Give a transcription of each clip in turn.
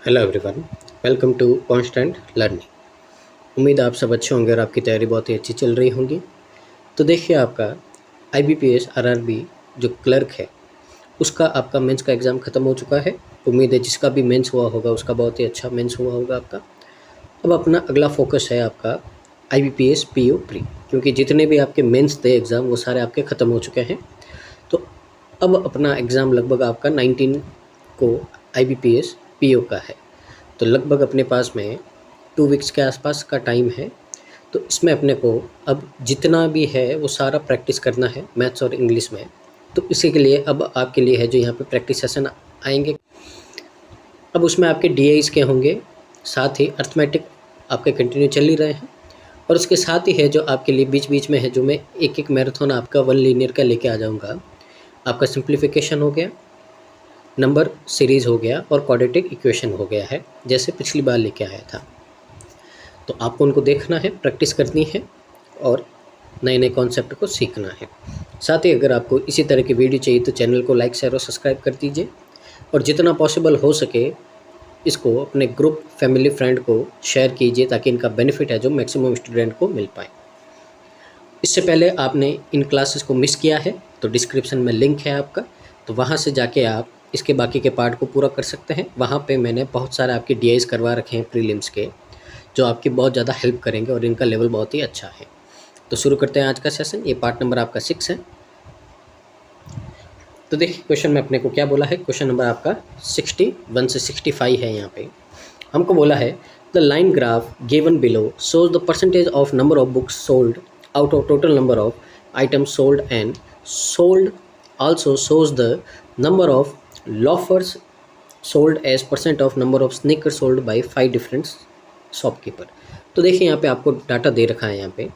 Hello everyone, welcome to constant learning. उम्मीद है आप सब अच्छे होंगे और आपकी तैयारी बहुत ही अच्छी चल रही होंगी। तो देखिए, आपका आईबीपीएस आरआरबी जो क्लर्क है उसका आपका मेंस का एग्ज़ाम ख़त्म हो चुका है। उम्मीद है जिसका भी मेंस हुआ होगा उसका बहुत ही अच्छा मेंस हुआ होगा आपका। अब अपना अगला फोकस है आपका आईबीपीएस पीओ प्री, क्योंकि जितने भी आपके मेंस थे एग्ज़ाम वो सारे आपके ख़त्म हो चुके हैं। तो अब अपना एग्ज़ाम लगभग आपका 19 को आईबीपीएस पीओ का है। तो लगभग अपने पास में 2 वीक्स के आसपास का टाइम है। तो इसमें अपने को अब जितना भी है वो सारा प्रैक्टिस करना है मैथ्स और इंग्लिश में। तो इसी के लिए अब आपके लिए है जो यहाँ पे प्रैक्टिस सेशन आएंगे। अब उसमें आपके डीआईज के होंगे, साथ ही अर्थमेटिक आपके कंटिन्यू चल ही रहे हैं। और उसके साथ ही है जो आपके लिए बीच बीच में है जो मैं एक एक मैराथन आपका 1 लीनियर का लेके आ जाऊँगा। आपका सिंप्लीफिकेशन हो गया, नंबर सीरीज़ हो गया और क्वाड्रेटिक इक्वेशन हो गया है, जैसे पिछली बार लेके आया था। तो आपको उनको देखना है, प्रैक्टिस करनी है और नए नए कॉन्सेप्ट को सीखना है। साथ ही अगर आपको इसी तरह की वीडियो चाहिए तो चैनल को लाइक शेयर और सब्सक्राइब कर दीजिए, और जितना पॉसिबल हो सके इसको अपने ग्रुप फैमिली फ्रेंड को शेयर कीजिए ताकि इनका बेनिफिट है जो मैक्सिमम स्टूडेंट को मिल पाए। इससे पहले आपने इन क्लासेस को मिस किया है तो डिस्क्रिप्शन में लिंक है आपका, तो वहाँ से जाके आप इसके बाकी के पार्ट को पूरा कर सकते हैं। वहाँ पे मैंने बहुत सारे आपके डीआईज करवा रखे हैं प्रीलिम्स के, जो आपकी बहुत ज़्यादा हेल्प करेंगे और इनका लेवल बहुत ही अच्छा है। तो शुरू करते हैं आज का सेशन। ये पार्ट नंबर आपका 6 है। तो देखिए क्वेश्चन में अपने को क्या बोला है। क्वेश्चन नंबर आपका 61 से 65 है। यहाँ पे हमको बोला है the line graph given below shows the percentage of number of books sold out of total number of items sold and sold also shows the number of loafers sold as percent of number of sneakers sold by 5 different shopkeeper. तो देखिए यहाँ पे आपको data दे रखा है यहाँ पे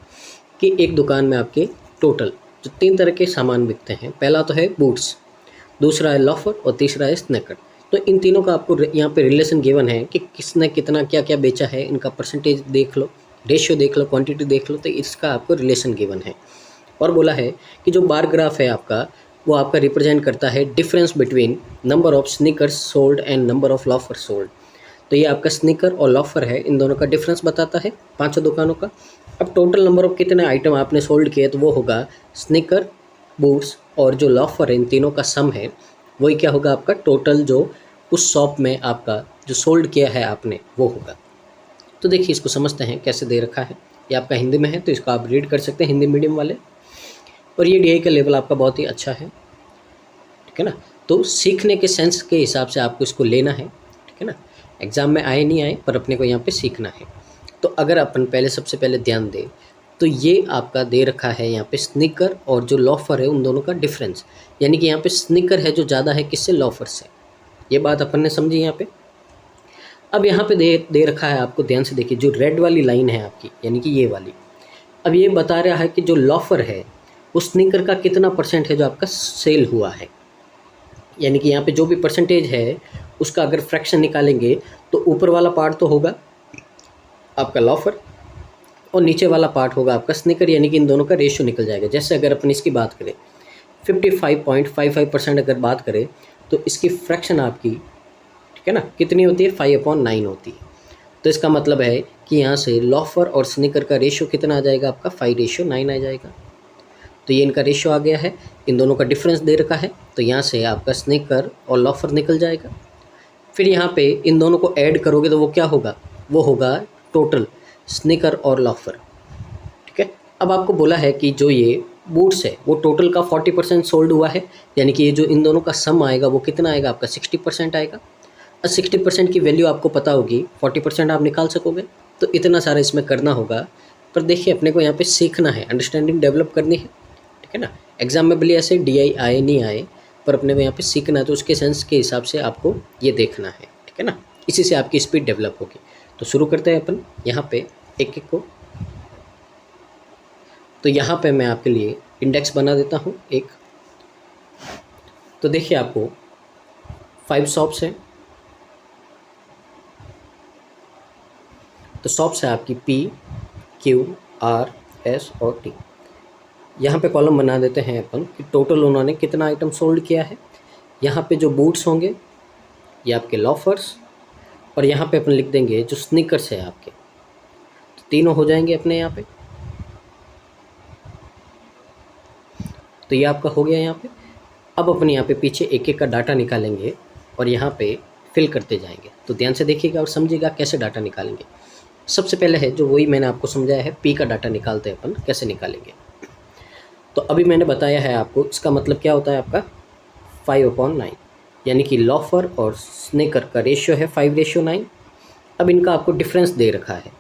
कि एक दुकान में आपके टोटल जो 3 तरह के सामान बिकते हैं। पहला तो है बूट्स, दूसरा है लॉफर और तीसरा है स्नैकर। तो इन तीनों का आपको यहाँ पे रिलेशन गिवन है कि किसने कितना क्या क्या बेचा है, इनका परसेंटेज देख लो, रेशियो देख लो, क्वांटिटी देख लो, तो इसका आपको रिलेशन गिवन है। और बोला है कि जो बार ग्राफ है आपका वो आपका रिप्रेजेंट करता है difference between number of sneakers sold and number of loafer sold. तो ये आपका स्नीकर और लॉफर है, इन दोनों का डिफरेंस बताता है पांचों दुकानों का। अब टोटल नंबर ऑफ कितने आइटम आपने सोल्ड किए तो वो होगा स्नीकर, बूट्स और जो लॉफर है, इन तीनों का सम है। वही क्या होगा आपका टोटल जो उस शॉप में आपका जो सोल्ड किया है आपने वो होगा। तो देखिए इसको समझते हैं कैसे दे रखा है। ये आपका हिंदी में है तो इसको आप रीड कर सकते हैं, हिंदी मीडियम वाले। और ये डीआई का लेवल आपका बहुत ही अच्छा है, ठीक है ना। तो सीखने के सेंस के हिसाब से आपको इसको लेना है, ठीक है ना। एग्ज़ाम में आए नहीं आए पर अपने को यहाँ पे सीखना है। तो अगर अपन पहले सबसे पहले ध्यान दें तो ये आपका दे रखा है यहाँ पे स्नीकर और जो लॉफर है उन दोनों का डिफरेंस, यानी कि यहाँ पे स्नीकर है जो ज़्यादा है किससे, लॉफर से। ये बात अपन ने समझी यहाँ पे। अब यहाँ पे दे रखा है, आपको ध्यान से देखिए, जो रेड वाली लाइन है आपकी यानी कि ये वाली, अब ये बता रहा है कि जो लॉफर है उस स्नीकर का कितना परसेंट है जो आपका सेल हुआ है। यानी कि यहाँ पे जो भी परसेंटेज है उसका अगर फ्रैक्शन निकालेंगे तो ऊपर वाला पार्ट तो होगा आपका लॉफर और नीचे वाला पार्ट होगा आपका स्नीकर, यानी कि इन दोनों का रेशियो निकल जाएगा। जैसे अगर अपन इसकी बात करें 55.55% अगर बात करें तो इसकी फ्रैक्शन आपकी, ठीक है ना, कितनी होती है, 5/9 होती है। तो इसका मतलब है कि यहाँ से लॉफर और स्नीकर का रेशियो कितना आ जाएगा आपका, 5:9 आ जाएगा। तो ये इनका रेशियो आ गया है, इन दोनों का डिफरेंस दे रखा है, तो यहाँ से आपका स्नीकर और लॉफर निकल जाएगा। फिर यहाँ पे इन दोनों को ऐड करोगे तो वो क्या होगा, वो होगा टोटल स्नीकर और लॉफर, ठीक है। अब आपको बोला है कि जो ये बूट्स है वो टोटल का 40% सोल्ड हुआ है, यानी कि ये जो इन दोनों का सम आएगा वो कितना आएगा आपका, 60% आएगा। और 60% की वैल्यू आपको पता होगी, 40% आप निकाल सकोगे। तो इतना सारा इसमें करना होगा। पर देखिए अपने को यहाँ पे सीखना है, अंडरस्टैंडिंग डेवलप करनी है, ठीक है ना। एग्जाम में भले ऐसे डीआई आए नहीं आए पर अपने को यहाँ पे सीखना है, तो उसके सेंस के हिसाब से आपको ये देखना है, ठीक है ना। इसी से आपकी स्पीड डेवलप होगी। तो शुरू करते हैं अपन यहाँ पे एक एक को। तो यहाँ पे मैं आपके लिए इंडेक्स बना देता हूँ एक। तो देखिए आपको 5 शॉप्स हैं। तो शॉप्स है आपकी P, Q, R, S और T। यहाँ पे कॉलम बना देते हैं अपन कि टोटल उन्होंने कितना आइटम सोल्ड किया है। यहाँ पे जो बूट्स होंगे ये आपके लॉफर्स, और यहाँ पे अपन लिख देंगे जो स्नीकर्स है आपके, तो तीनों हो जाएंगे अपने यहाँ पे। तो ये आपका हो गया यहाँ पे। अब अपन यहाँ पे पीछे एक एक का डाटा निकालेंगे और यहाँ पे फिल करते जाएंगे। तो ध्यान से देखिएगा और समझिएगा कैसे डाटा निकालेंगे। सबसे पहले है जो वही मैंने आपको समझाया है, पी का डाटा निकालते हैं अपन कैसे निकालेंगे। तो अभी मैंने बताया है आपको, इसका मतलब क्या होता है आपका 5/9, यानी कि लॉफर और स्नेकर का रेशियो है 5:9। अब इनका आपको डिफरेंस दे रखा है,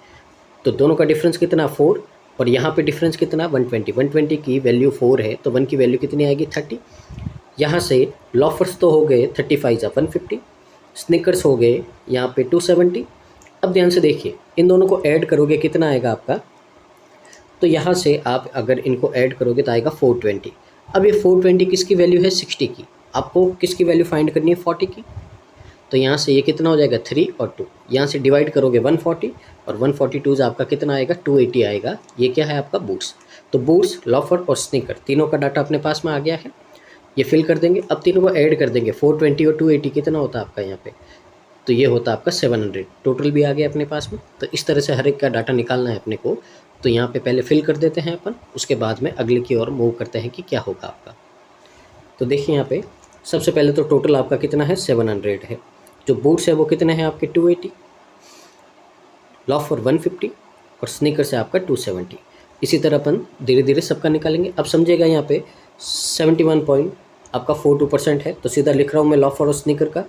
तो दोनों का डिफरेंस कितना 4, और यहाँ पे डिफरेंस कितना 120। 120 की वैल्यू 4 है तो 1 की वैल्यू कितनी आएगी 30। यहाँ से लॉफर्स तो हो गए 35 या 150, स्निकर्स हो गए यहाँ पे 270। अब ध्यान से देखिए, इन दोनों को ऐड करोगे कितना आएगा आपका, तो यहाँ से आप अगर इनको ऐड करोगे तो आएगा 420। अब ये 420 किसकी वैल्यू है 60 की, आपको किसकी वैल्यू फाइंड करनी है 40 की। तो यहाँ से ये कितना हो जाएगा 3 और 2, यहाँ से डिवाइड करोगे 140 और 142 आपका कितना आएगा 280 आएगा। ये क्या है आपका बूट्स। तो बूट्स, लॉफर और स्नीकर तीनों का डाटा अपने पास में आ गया है, ये फिल कर देंगे। अब तीनों को ऐड कर देंगे, 420 और 280 कितना होता है आपका यहाँ पे, तो ये होता है आपका 700। टोटल भी आ गया अपने पास में। तो इस तरह से हर एक का डाटा निकालना है अपने को। तो यहाँ पे पहले फिल कर देते हैं अपन, उसके बाद में अगले की ओर मूव करते हैं कि क्या होगा आपका। तो देखिए यहाँ पे सबसे पहले तो टोटल आपका कितना है 700 है, जो बूट्स है वो कितने हैं आपके 280, लॉफर 150 और स्नीकर से आपका 270। इसी तरह अपन धीरे धीरे सबका निकालेंगे। अब समझिएगा यहाँ पे 71 पॉइंट आपका 42% है, तो सीधा लिख रहा हूँ मैं लॉफर और स्नीकर का,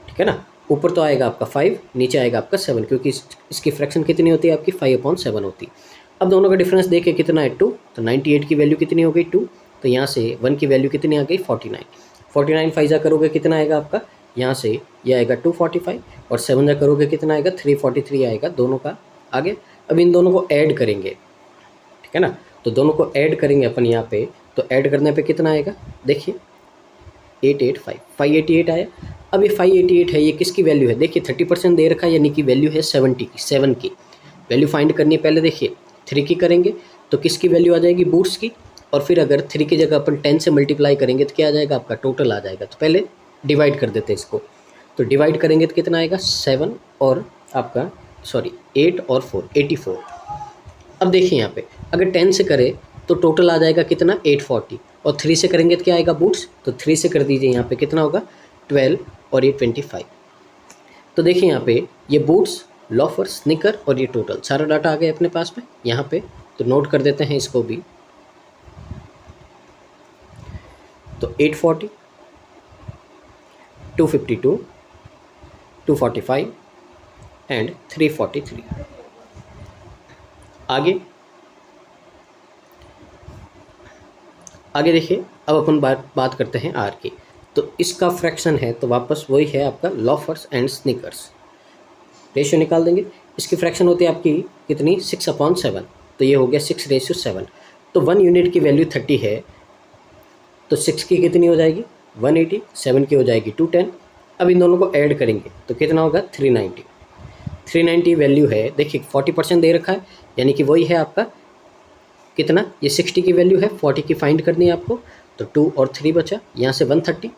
ठीक है ना। ऊपर तो आएगा आपका 5, नीचे आएगा आपका 7, क्योंकि इसकी फ्रैक्शन कितनी होती है आपकी 5/7 होती। अब दोनों का डिफरेंस देखे कितना है 2, तो 98 की वैल्यू कितनी हो गई 2, तो यहाँ से 1 की वैल्यू कितनी आ गई 49। 49 फाइजा करोगे कितना आएगा आपका, यहाँ से ये आएगा 245 और 7 जा करोगे कितना आएगा 343 आएगा, दोनों का आगे। अब इन दोनों को ऐड करेंगे, ठीक है ना। तो दोनों को ऐड करेंगे अपन यहाँ पे, तो ऐड करने पे कितना आएगा देखिए 588 आया। अब ये 588 है, ये किसकी वैल्यू है देखिए 30% दे रखा है, यानी कि वैल्यू है 70 की। 7 की वैल्यू फाइंड करनी है, पहले देखिए 3 की करेंगे तो किसकी वैल्यू आ जाएगी बूट्स की, और फिर अगर 3 की जगह अपन 10 से मल्टीप्लाई करेंगे तो क्या आ जाएगा आपका टोटल आ जाएगा। तो पहले डिवाइड कर देते हैं इसको, तो डिवाइड करेंगे तो कितना आएगा 7 और आपका 8 और 4 84। अब देखिए यहाँ पे अगर 10 से करें तो टोटल आ जाएगा कितना 840, और 3 से करेंगे तो क्या आएगा बूट्स, तो 3 से कर दीजिए यहाँ पे कितना होगा 12 और ये 25। तो देखिए यहाँ पे ये बूट्स, लॉफर, स्निकर और ये टोटल सारा डाटा आ गया अपने पास में यहाँ पे। तो नोट कर देते हैं इसको भी। तो 840, 252, 245 एंड 343। आगे देखिए, अब अपन बात करते हैं आर की। तो इसका फ्रैक्शन है तो वापस वही है आपका लॉफर्स एंड स्निकर्स। रेशियो निकाल देंगे, इसकी फ्रैक्शन होती है आपकी कितनी 6/7, तो ये हो गया 6:7। तो 1 यूनिट की वैल्यू 30 है, तो 6 की कितनी हो जाएगी 180, 7 की हो जाएगी 210। अब इन दोनों को ऐड करेंगे तो कितना होगा 390। 390 वैल्यू है, देखिए 40% दे रखा है, यानी कि वही है आपका कितना, ये 60 की वैल्यू है, 40 की फाइंड करनी है आपको। तो 2 और 3 बचा, यहाँ से 130,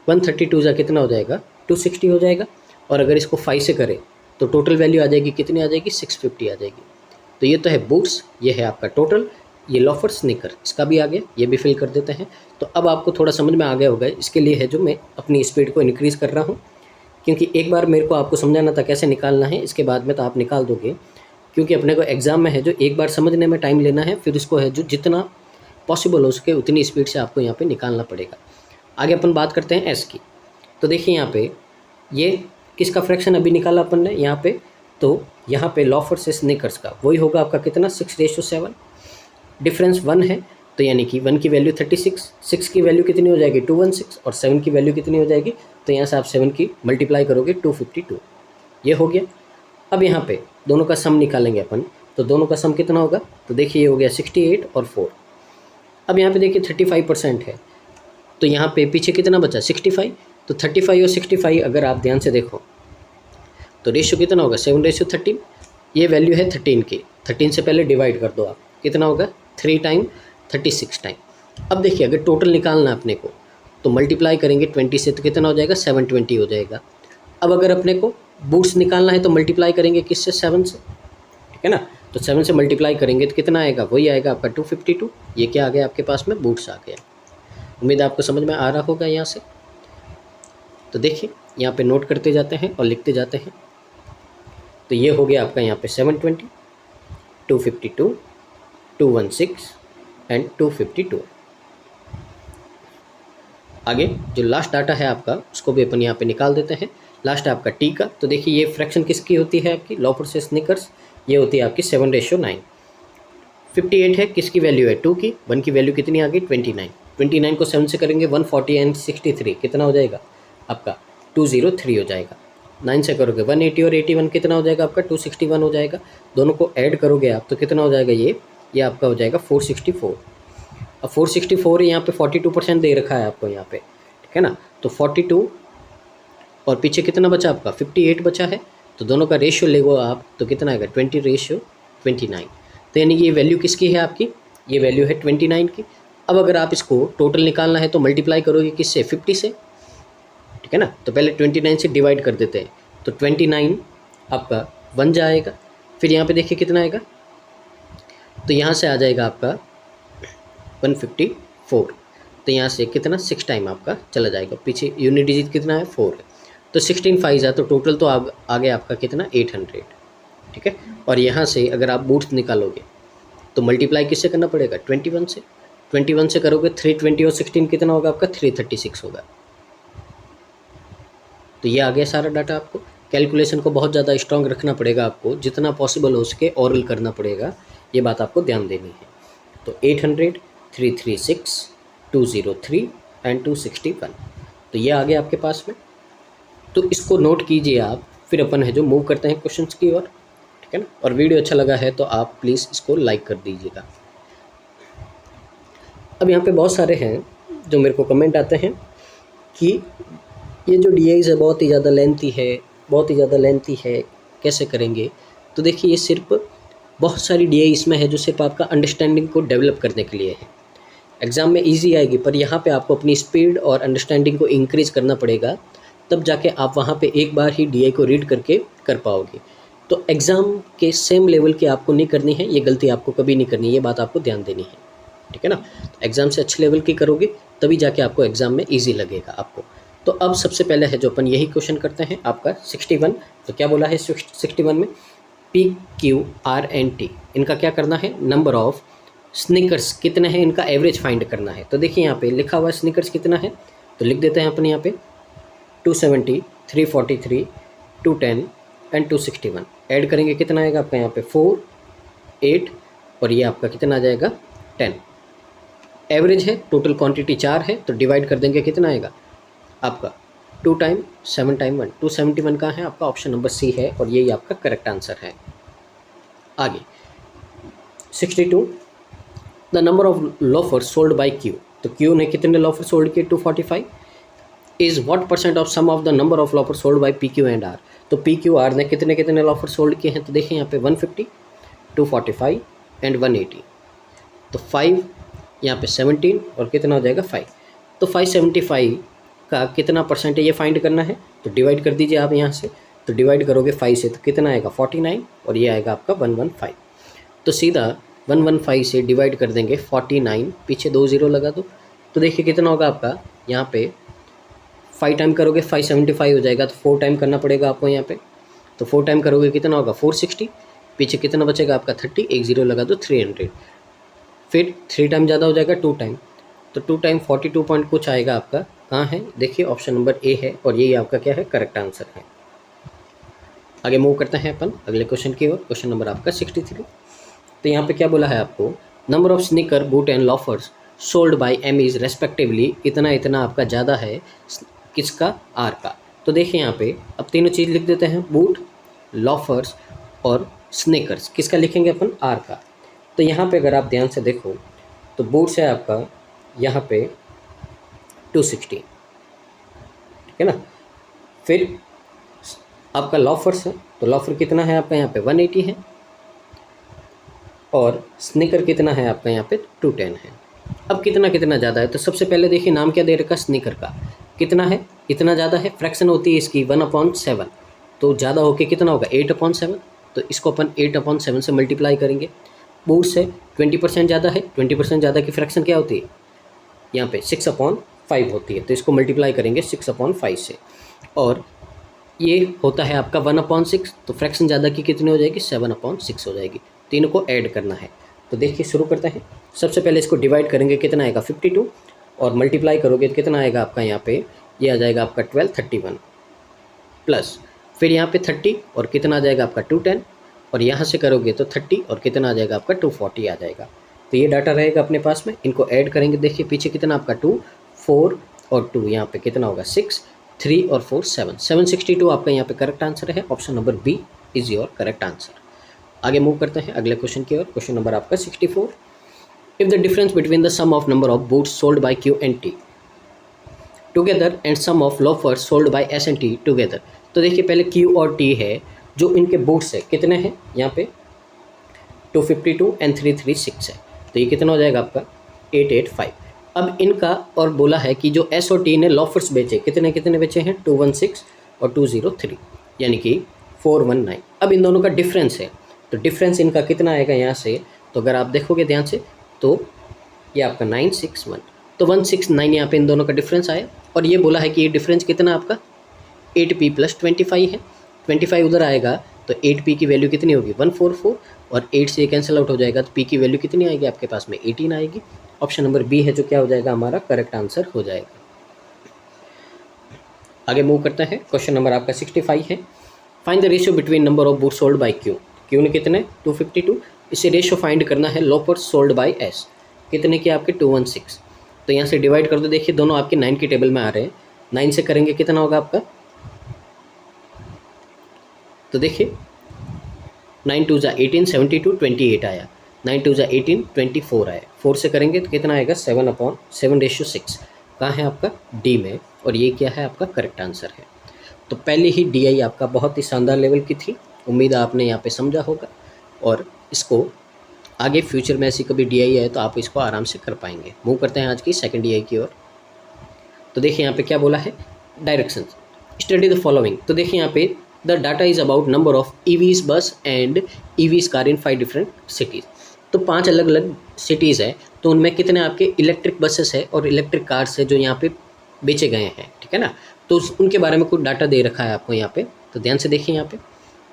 132 जा कितना हो जाएगा 260 हो जाएगा। और अगर इसको 5 से करें तो टोटल वैल्यू आ जाएगी कितनी आ जाएगी 650 आ जाएगी। तो ये तो है बूट्स, ये है आपका टोटल, ये लॉफर स्निकर इसका भी आ गया, ये भी फिल कर देते हैं। तो अब आपको थोड़ा समझ में आ गया होगा, इसके लिए है जो मैं अपनी स्पीड को इंक्रीज़ कर रहा हूँ, क्योंकि एक बार मेरे को आपको समझाना था कैसे निकालना है, इसके बाद में तो आप निकाल दोगे, क्योंकि अपने को एग्ज़ाम में है जो एक बार समझने में टाइम लेना है, फिर इसको है जो जितना पॉसिबल हो सके उतनी स्पीड से आपको यहाँ पे निकालना पड़ेगा। आगे अपन बात करते हैं एस की। तो देखिए यहाँ पे ये किसका फ्रैक्शन अभी निकाला अपन ने यहाँ पे, तो यहाँ पे लॉफर से स्निकर्स का वही होगा आपका कितना 6:7। डिफरेंस 1 है, तो यानी कि 1 की वैल्यू 36, 6 की वैल्यू कितनी हो जाएगी 216 और 7 की वैल्यू कितनी हो जाएगी, तो यहाँ से आप 7 की मल्टीप्लाई करोगे 252, ये हो गया। अब यहाँ पे दोनों का सम निकालेंगे अपन, तो दोनों का सम कितना होगा, तो देखिए ये हो गया 68 और 4। अब यहाँ पे देखिए 35% है, तो यहाँ पे पीछे कितना बचा 65, तो 35 और 65 अगर आप ध्यान से देखो तो रेशियो कितना होगा 7:13। ये वैल्यू है 13 की, 13 से पहले डिवाइड कर दो आप, कितना होगा 3 टाइम 36 टाइम। अब देखिए अगर टोटल निकालना है अपने को तो मल्टीप्लाई करेंगे 20 से, तो कितना हो जाएगा 720 हो जाएगा। अब अगर अपने को बूट्स निकालना है तो मल्टीप्लाई करेंगे किससे, 7 से, ठीक है ना। तो 7 से मल्टीप्लाई करेंगे तो कितना आएगा, वही आएगा आपका 252। ये क्या आ गया आपके पास में, बूट्स आ गया। उम्मीद है आपको समझ में आ रहा होगा यहाँ से। तो देखिए यहाँ पे नोट करते जाते हैं और लिखते जाते हैं। तो ये हो गया आपका यहाँ पे 720, 252, 216 एंड 252। आगे जो लास्ट डाटा है आपका उसको भी अपन यहाँ पे निकाल देते हैं। लास्ट है आपका टी का। तो देखिए ये फ्रैक्शन किसकी होती है आपकी, लोफर से स्निकर्स, ये होती है आपकी 7:9। 58 है, किसकी वैल्यू है, 2 की। 1 की वैल्यू कितनी आ गई, 29। 29 को 7 से करेंगे 140 एंड 63 कितना हो जाएगा आपका, 203 हो जाएगा। 9 से करोगे 180 और 81 कितना हो जाएगा आपका, 261 हो जाएगा। दोनों को ऐड करोगे आप तो कितना हो जाएगा, ये आपका हो जाएगा 464। अब 464 यहाँ पे 42% दे रखा है आपको यहाँ पे, ठीक है ना। तो 42 और पीछे कितना बचा आपका, 58 बचा है। तो दोनों का रेशियो ले आप तो कितना आएगा, 20:29। तो यानी ये वैल्यू किसकी है आपकी, ये वैल्यू है 29 की। अब अगर आप इसको टोटल निकालना है तो मल्टीप्लाई करोगे किससे, 50 से, ठीक है ना। तो पहले 29 से डिवाइड कर देते हैं। तो 29 आपका 1 जाएगा, फिर यहाँ पे देखिए कितना आएगा, तो यहाँ से आ जाएगा आपका 154। तो यहाँ से कितना 6 टाइम आपका चला जाएगा, पीछे यूनिट डिजिट कितना है, 4 है। तो 16 5 है, तो टोटल तो आ गया आपका कितना, 800, ठीक है। और यहाँ से अगर आप बूट्स निकालोगे तो मल्टीप्लाई किससे करना पड़ेगा, 21 से। 21 से करोगे 320 और 16 कितना होगा आपका, 336 होगा। तो ये आ गया सारा डाटा। आपको कैलकुलेशन को बहुत ज़्यादा स्ट्रॉन्ग रखना पड़ेगा, आपको जितना पॉसिबल हो सके ओरल करना पड़ेगा, ये बात आपको ध्यान देनी है। तो 800, 336, 203 एंड 261, तो ये आ गया आपके पास में। तो इसको नोट कीजिए आप, फिर अपन है जो मूव करते हैं क्वेश्चंस की ओर, ठीक है ना। और वीडियो अच्छा लगा है तो आप प्लीज़ इसको लाइक कर दीजिएगा। अब यहाँ पे बहुत सारे हैं जो मेरे को कमेंट आते हैं कि ये जो DIs है बहुत ही ज़्यादा लेंथी है, कैसे करेंगे। तो देखिए ये सिर्फ बहुत सारी DI इसमें है जो सिर्फ आपका अंडरस्टैंडिंग को डेवलप करने के लिए है। एग्ज़ाम में ईजी आएगी, पर यहाँ पे आपको अपनी स्पीड और अंडरस्टैंडिंग को इंक्रीज़ करना पड़ेगा, तब जाके आप वहाँ पे एक बार ही DI को रीड करके कर पाओगे। तो एग्ज़ाम के सेम लेवल की आपको नहीं करनी है, ये गलती आपको कभी नहीं करनी है, ये बात आपको ध्यान देनी है, ठीक है ना। एग्ज़ाम से अच्छे लेवल की करोगे तभी जाके आपको एग्ज़ाम में ईजी लगेगा आपको। तो अब सबसे पहले है जो अपन यही क्वेश्चन करते हैं आपका 61। तो क्या बोला है 61 में, PQRNT इनका क्या करना है, नंबर ऑफ स्निकर्स कितने हैं इनका एवरेज फाइंड करना है। तो देखिए यहाँ पे लिखा हुआ है स्निकर्स कितना है, तो लिख देते हैं अपन यहाँ पे 270, 343, 210 एंड 261। ऐड करेंगे कितना आएगा आपका यहाँ पे 4, 8 और ये आपका कितना आ जाएगा 10। एवरेज है, टोटल क्वांटिटी 4 है, तो डिवाइड कर देंगे कितना आएगा आपका 2 टाइम 7 टाइम 1, 271 का है आपका, ऑप्शन नंबर सी है और यही आपका करेक्ट आंसर है। आगे 62, the number of loafers sold by Q. तो क्यू ने कितने लोफर सोल्ड किए, 245, is what percent of sum of the number of loafer sold by PQ and R। तो PQ R ने कितने लोफर सोल्ड किए हैं, तो देखिए यहाँ पे 150, 245 एंड 180। तो 5 यहाँ पे 17 और कितना हो जाएगा 5। तो 575 का कितना परसेंट है ये फाइंड करना है, तो डिवाइड कर दीजिए आप यहाँ से। तो डिवाइड करोगे 5 से तो कितना आएगा 49 और ये आएगा आपका 115। तो सीधा 115 से डिवाइड कर देंगे 49, पीछे 2 0 लगा दो। तो देखिए कितना होगा आपका यहाँ पे 5 टाइम करोगे 575 हो जाएगा, तो 4 टाइम करना पड़ेगा आपको यहाँ पे। तो 4 टाइम करोगे कितना होगा 460, पीछे कितना बचेगा आपका 30, 1 0 लगा दो 300। फिर 3 टाइम ज़्यादा हो जाएगा 2 टाइम, तो 2 टाइम 42 पॉइंट कुछ आएगा आपका, कहाँ है देखिए ऑप्शन नंबर ए है और यही आपका क्या है करेक्ट आंसर है। आगे मूव करते हैं अपन अगले क्वेश्चन की ओर, क्वेश्चन नंबर आपका 63। तो यहाँ पे क्या बोला है आपको, number of sneaker boot and loafers sold by Amy's respectively, इतना आपका ज़्यादा है किसका, आर का। तो देखिए यहाँ पे अब तीनों चीज़ लिख देते हैं, बूट, लॉफर्स और स्निकर्स, किसका लिखेंगे अपन, आर का। तो यहाँ पे अगर आप ध्यान से देखो तो बूट्स है आपका यहाँ पे 260, ठीक है ना। फिर आपका लॉफर्स है, तो लॉफर कितना है आपका यहाँ पे 180 है और स्निकर कितना है आपका यहाँ पे 210 है। अब कितना ज़्यादा है, तो सबसे पहले देखिए नाम क्या दे रखा, स्निकर का कितना है इतना ज़्यादा है, फ्रैक्शन होती है इसकी 1/7, तो ज़्यादा होके कितना होगा 8/7, तो इसको अपन 8/7 से मल्टीप्लाई करेंगे। बूट्स से 20% ज़्यादा है, 20% ज़्यादा की फ्रैक्शन क्या होती है यहाँ पे 6/5 होती है, तो इसको मल्टीप्लाई करेंगे 6/5 से। और ये होता है आपका 1/6, तो फ्रैक्शन ज़्यादा की कितनी हो जाएगी 7/6 हो जाएगी। तीनों को ऐड करना है, तो देखिए शुरू करते हैं। सबसे पहले इसको डिवाइड करेंगे, कितना आएगा 52, और मल्टीप्लाई करोगे तो कितना आएगा आपका यहाँ पे, ये आ जाएगा आपका 1231 प्लस फिर यहाँ पे 30 और कितना आ जाएगा आपका 210, और यहाँ से करोगे तो 30 और कितना आ जाएगा आपका 240 आ जाएगा। तो ये डाटा रहेगा अपने पास में, इनको ऐड करेंगे। देखिए पीछे कितना आपका 2, 4 और 2, यहाँ पे कितना होगा 6, 3 और 4 7, 762 आपका यहाँ पे करेक्ट आंसर है। Option number B is your correct answer. आगे मूव करते हैं अगले क्वेश्चन की ओर। क्वेश्चन नंबर आपका 64। If the difference between the sum of number of boots sold by Q and T together and sum of loafers sold by S and T together. तो देखिए पहले Q और T है, जो इनके boots है कितने हैं यहाँ पे 252 एंड 336 है, तो ये कितना हो जाएगा आपका 885। अब इनका और बोला है कि जो एस और टी ने लॉफर्स बेचे, कितने कितने बेचे हैं 216 और 203, यानी कि 419। अब इन दोनों का डिफरेंस है, तो डिफरेंस इनका कितना आएगा यहाँ से, तो अगर आप देखोगे ध्यान से तो ये आपका 961, तो 169 यहाँ पे इन दोनों का डिफरेंस आया। और ये बोला है कि ये डिफरेंस कितना आपका 8p + 25 है, 25 उधर आएगा तो 8p की वैल्यू कितनी होगी 144, और 8 से कैंसिल आउट हो जाएगा तो p की वैल्यू कितनी आएगी आपके पास में 18 आएगी। ऑप्शन नंबर बी है जो क्या हो जाएगा हमारा करेक्ट आंसर हो जाएगा। आगे मूव करते हैं। क्वेश्चन नंबर आपका 65 है। Find the ratio between number of boots sold by Q. Q ने कितने 252, इसे रेशियो फाइंड करना है लोफर्स सोल्ड बाय एस, कितने के आपके 216। तो यहाँ से डिवाइड कर दो, देखिए दोनों आपके 9 की टेबल में आ रहे हैं, 9 से करेंगे कितना होगा आपका, तो देखिए 9 2 ज़ा 18, 72 28 आया, 9 2 ज़ा 18 24 आया, 4 से करेंगे तो कितना आएगा 7/7/6, कहाँ है आपका डी में, और ये क्या है आपका करेक्ट आंसर है। तो पहले ही डी आपका बहुत ही शानदार लेवल की थी, उम्मीद है आपने यहाँ पे समझा होगा, और इसको आगे फ्यूचर में ऐसी कभी डी है तो आप इसको आराम से कर पाएंगे। मूव करते हैं आज की सेकंड डी की ओर। तो देखिए यहाँ पे क्या बोला है, डायरेक्शन स्टडी द फॉलोइंग। तो देखिए यहाँ पे the data is about number of EVs bus and EVs car in 5 different cities. तो 5 अलग अलग सिटीज़ है, तो उनमें कितने आपके इलेक्ट्रिक बसेस है और इलेक्ट्रिक कार्स है जो यहाँ पे बेचे गए हैं, ठीक है ना। तो उनके बारे में कुछ डाटा दे रखा है आपको यहाँ पे, तो ध्यान से देखिए यहाँ पे,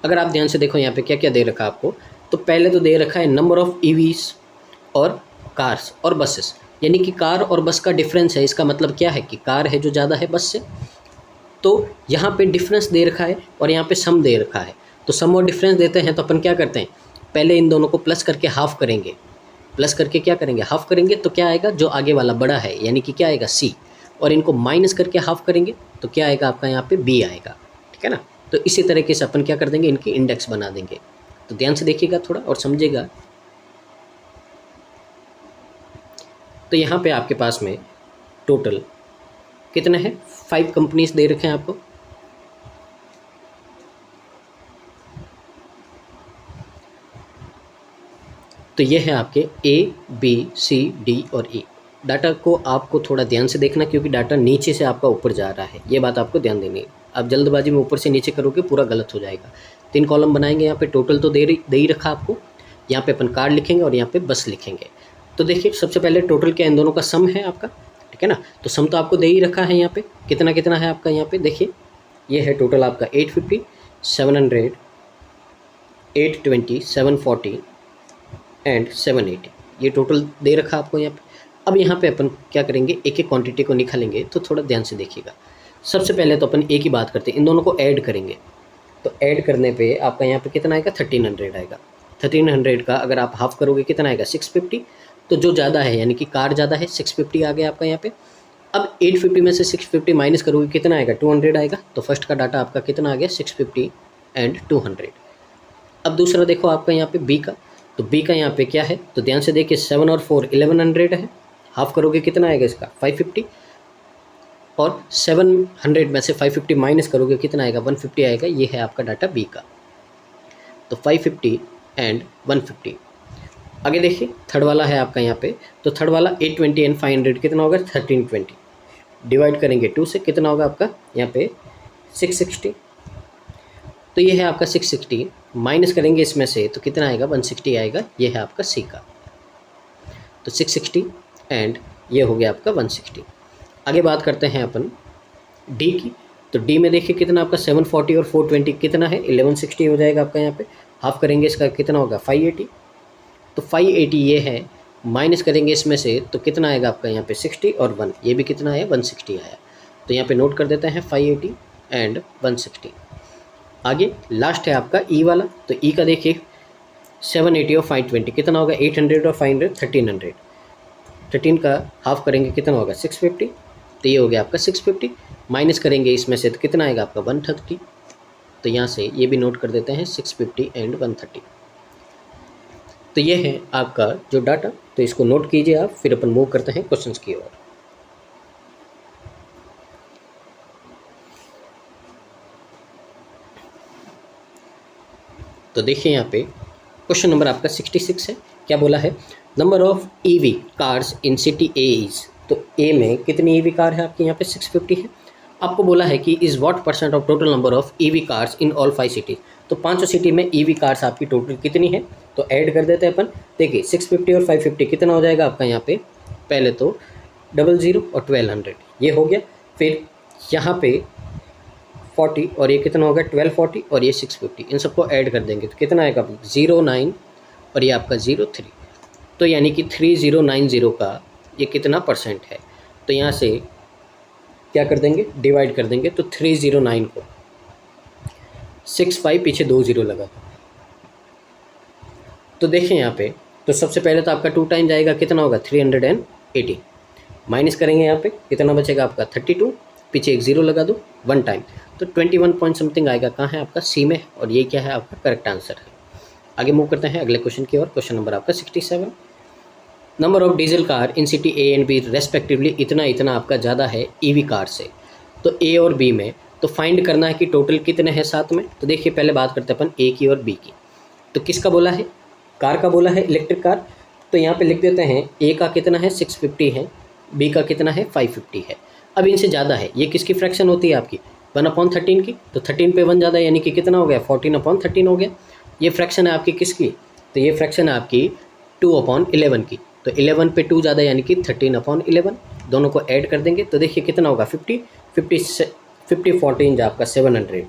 अगर आप ध्यान से देखो यहाँ पे क्या क्या दे रखा है आपको। तो पहले तो दे रखा है नंबर ऑफ़ ईवीज और कार्स और बसेस, यानी कि कार और बस का डिफरेंस है। इसका मतलब क्या है कि कार है जो ज़्यादा है बस से, तो यहाँ पे डिफरेंस दे रखा है और यहाँ पे सम दे रखा है। तो सम और डिफरेंस देते हैं तो अपन क्या करते हैं, पहले इन दोनों को प्लस करके हाफ करेंगे, प्लस करके क्या करेंगे हाफ करेंगे, तो क्या आएगा जो आगे वाला बड़ा है यानी कि क्या आएगा सी, और इनको माइनस करके हाफ करेंगे तो क्या आएगा आपका यहाँ पे बी आएगा, ठीक है ना। तो इसी तरीके से अपन क्या कर देंगे, इनकी इंडेक्स बना देंगे। तो ध्यान से देखिएगा थोड़ा और समझिएगा। तो यहाँ पे आपके पास में टोटल कितने हैं 5 कंपनीज दे रखे हैं आपको। तो ये है आपके ए बी सी डी और ई। डाटा को आपको थोड़ा ध्यान से देखना, क्योंकि डाटा नीचे से आपका ऊपर जा रहा है, ये बात आपको ध्यान देनी है। आप जल्दबाजी में ऊपर से नीचे करोगे पूरा गलत हो जाएगा। 3 कॉलम बनाएंगे, यहाँ पे टोटल तो दे ही रखा आपको, यहाँ पे अपन कार लिखेंगे और यहाँ पे बस लिखेंगे। तो देखिए सबसे पहले टोटल क्या इन दोनों का सम है आपका, ठीक है ना। तो सम तो आपको दे ही रखा है यहाँ पे, कितना कितना है आपका यहाँ पे देखिए, ये है टोटल आपका 850, 700, 820, 740 एंड 780, ये टोटल दे रखा आपको यहाँ पे। अब यहाँ पे अपन क्या करेंगे, एक एक क्वांटिटी को निकालेंगे, तो थोड़ा ध्यान से देखिएगा। सबसे पहले तो अपन एक ही बात करते हैं, इन दोनों को ऐड करेंगे। तो ऐड करने पे आपका यहाँ पे कितना आएगा 1300 आएगा। 1300 का अगर आप हाफ करोगे कितना आएगा 650, तो जो ज़्यादा है यानी कि कार ज़्यादा है 650 आ गया आपका यहाँ पे। अब 850 में से 650 माइनस करोगे कितना आएगा 200 आएगा। तो फर्स्ट का डाटा आपका कितना आ गया 650 एंड 200। अब दूसरा देखो आपका यहाँ पे बी का, तो बी का यहाँ पे क्या है, तो ध्यान से देखिए 7 और 4 1100 है, हाफ करोगे कितना आएगा इसका 550, और 700 में से 550 माइनस करोगे कितना आएगा 150 आएगा। ये है आपका डाटा बी का, तो 550 एंड 150। आगे देखिए थर्ड वाला है आपका यहाँ पे, तो थर्ड वाला 820 एंड 500 कितना होगा 1320। डिवाइड करेंगे 2 से, कितना होगा आपका यहाँ पे 660। तो ये है आपका 660, माइनस करेंगे इसमें से तो कितना आएगा 160 आएगा। ये है आपका सी का, तो 660 एंड ये हो गया आपका 160। आगे बात करते हैं अपन डी की। तो डी में देखिए कितना आपका 740 और 420 कितना है 1160 हो जाएगा आपका। यहाँ पे हाफ करेंगे इसका कितना होगा 580। तो 580 ये है, माइनस करेंगे इसमें से तो कितना आएगा आपका यहाँ पे 60 और 1, ये भी कितना है 160 आया। तो यहाँ पे नोट कर देते हैं 580 एंड 160। आगे लास्ट है आपका ई वाला। तो ई का देखिए 780 और 520 कितना होगा 800 और 500 1300। 13 का हाफ करेंगे कितना होगा 650। तो ये हो गया आपका 650, माइनस करेंगे इसमें से तो कितना आएगा आपका 130। तो यहाँ से ये भी नोट कर देते हैं 650 एंड 130। तो ये है आपका जो डाटा, तो इसको नोट कीजिए आप, फिर अपन मूव करते हैं क्वेश्चंस की ओर। तो देखिए यहाँ पे क्वेश्चन नंबर आपका 66 है। क्या बोला है, number of EV cars in city A is. तो ए में कितनी ईवी कार है आपके यहाँ पे 650 है। आपको बोला है कि is what percent of total number of EV cars in all 5 cities. तो 5 सिटी में ईवी कार्स आपकी टोटल कितनी है, तो ऐड कर देते हैं अपन। देखिए 650 और 550 कितना हो जाएगा आपका यहाँ पे, पहले तो 00 और 1200 ये हो गया। फिर यहाँ पे 40 और ये कितना होगा 1240 और ये 650, इन सबको ऐड कर देंगे तो कितना आएगा 09 और ये आपका 03। तो यानी कि 3090 का ये कितना परसेंट है। तो यहाँ से क्या कर देंगे, डिवाइड कर देंगे। तो 309 को 65 पीछे 20 लगा। तो देखें यहाँ पे, तो सबसे पहले तो आपका 2 टाइम जाएगा, कितना होगा 380, माइनस करेंगे यहाँ पे कितना बचेगा आपका 32, पीछे एक 0 लगा दो 1 टाइम, तो 21 पॉइंट समथिंग आएगा। कहाँ है आपका सी में, और ये क्या है आपका करेक्ट आंसर है। आगे मूव करते हैं अगले क्वेश्चन की ओर। क्वेश्चन नंबर आपका 67, number of diesel car in city A and B respectively इतना इतना आपका ज़्यादा है ईवी कार से। तो ए और बी में तो फाइंड करना है कि टोटल कितने हैं साथ में। तो देखिए पहले बात करते हैं अपन ए की और बी की। तो किसका बोला है, कार का बोला है, इलेक्ट्रिक कार। तो यहाँ पे लिख देते हैं ए का कितना है 650 है, बी का कितना है 550 है। अब इनसे ज़्यादा है, ये किसकी फ्रैक्शन होती है आपकी 1/13 की। तो 13 पे 1 ज़्यादा यानी कि कितना हो गया 14/13 हो गया। ये फ्रैक्शन है आपकी किसकी, तो ये फ्रैक्शन है आपकी 2/11 की। तो 11 पे 2 ज़्यादा यानी कि 13/11, दोनों को ऐड कर देंगे तो देखिए कितना होगा 50 14 जो आपका 700,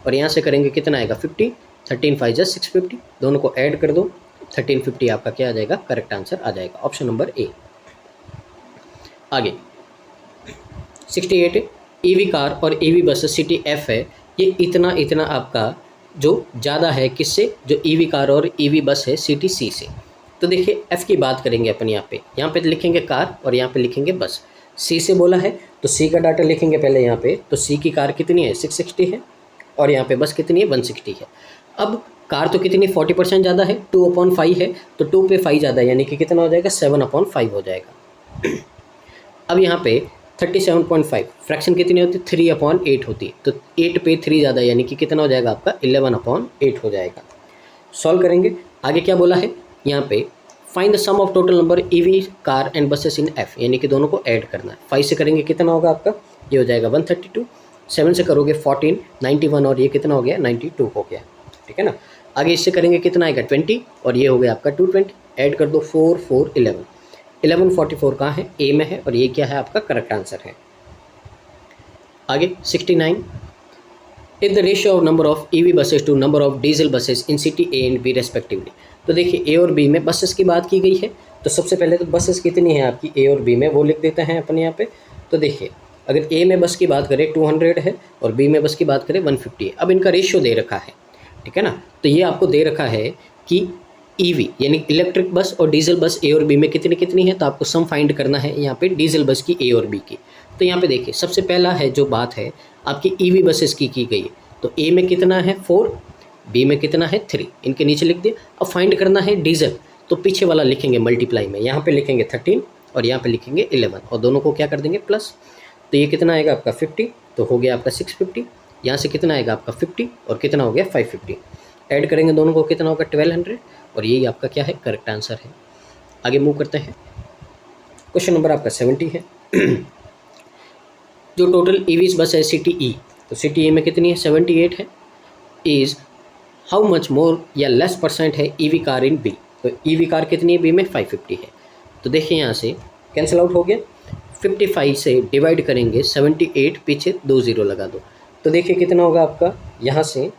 और यहाँ से करेंगे कितना आएगा 50, 13 5 जा 650, दोनों को ऐड कर दो 1350 आपका क्या आ जाएगा, करेक्ट आंसर आ जाएगा, ऑप्शन नंबर ए। आगे 68 ईवी कार और ईवी बस सिटी एफ है, ये इतना इतना आपका जो ज़्यादा है किससे, जो ईवी कार और ईवी बस है सिटी सी से। तो देखिए एफ़ की बात करेंगे अपन यहाँ पे लिखेंगे कार और यहाँ पे लिखेंगे बस। सी से बोला है तो सी का डाटा लिखेंगे पहले यहाँ पे। तो सी की कार कितनी है 660 है और यहाँ पे बस कितनी है 160 है। अब कार तो कितनी 40% ज़्यादा है, 2/5 है, तो 2 पे 5 ज़्यादा यानी कि कितना हो जाएगा 7/5 हो जाएगा। अब यहाँ पे 37.5 फ्रैक्शन कितनी होती है 3/8 होती है, तो 8 पे 3 ज़्यादा यानी कि कितना हो जाएगा आपका 11/8 हो जाएगा। सॉल्व करेंगे, आगे क्या बोला है यहाँ पे, find the sum of total number EV car and buses in F, यानी कि दोनों को ऐड करना है। 5 से करेंगे कितना होगा आपका, ये हो जाएगा 132, 7 से करोगे 14 91 और ये कितना हो गया 92 हो गया, ठीक है ना। आगे इससे करेंगे कितना आएगा 20 और ये हो गया आपका 220, ऐड कर दो 4 4 11 1144 कहाँ है ए में है और ये क्या है आपका करेक्ट आंसर है। आगे 69 is the ratio of number of EV buses to number of diesel buses in city A and B respectively. तो देखिए ए और बी में बसेस की बात की गई है, तो सबसे पहले तो बसेस कितनी है आपकी ए और बी में वो लिख देते हैं अपन यहाँ पे। तो देखिए अगर ए में बस की बात करें 200 है और बी में बस की बात करें 150 है। अब इनका रेशियो दे रखा है, ठीक है ना। तो ये आपको दे रखा है कि ईवी यानी इलेक्ट्रिक बस और डीजल बस ए और बी में कितनी कितनी है, तो आपको सम फाइंड करना है यहाँ पे डीजल बस की ए और बी की। तो यहाँ पे देखिए सबसे पहला है जो बात है आपकी ईवी बसेस की गई है, तो ए में कितना है 4, बी में कितना है 3, इनके नीचे लिख दिए। अब फाइंड करना है डीजल, तो पीछे वाला लिखेंगे मल्टीप्लाई में, यहाँ पे लिखेंगे 13 और यहाँ पे लिखेंगे 11 और दोनों को क्या कर देंगे प्लस। तो ये कितना आएगा आपका 50, तो हो गया आपका 650, यहाँ से कितना आएगा आपका 50 और कितना हो गया 550, ऐड करेंगे दोनों को कितना होगा 1200 और यही आपका क्या है करेक्ट आंसर है। आगे मूव करते हैं, क्वेश्चन नंबर आपका 70 है। जो टोटल ईवीज बस है CTE, तो CTE में कितनी है 78 है। इज़ हाउ मच मोर या लेस परसेंट है ईवी कार इन बी, तो ईवी कार कितनी है बी में 550 है। तो देखिए यहाँ से कैंसिल आउट हो गया, 55 से डिवाइड करेंगे 78, पीछे 2 ज़ीरो लगा दो, तो देखिए कितना होगा आपका यहाँ से।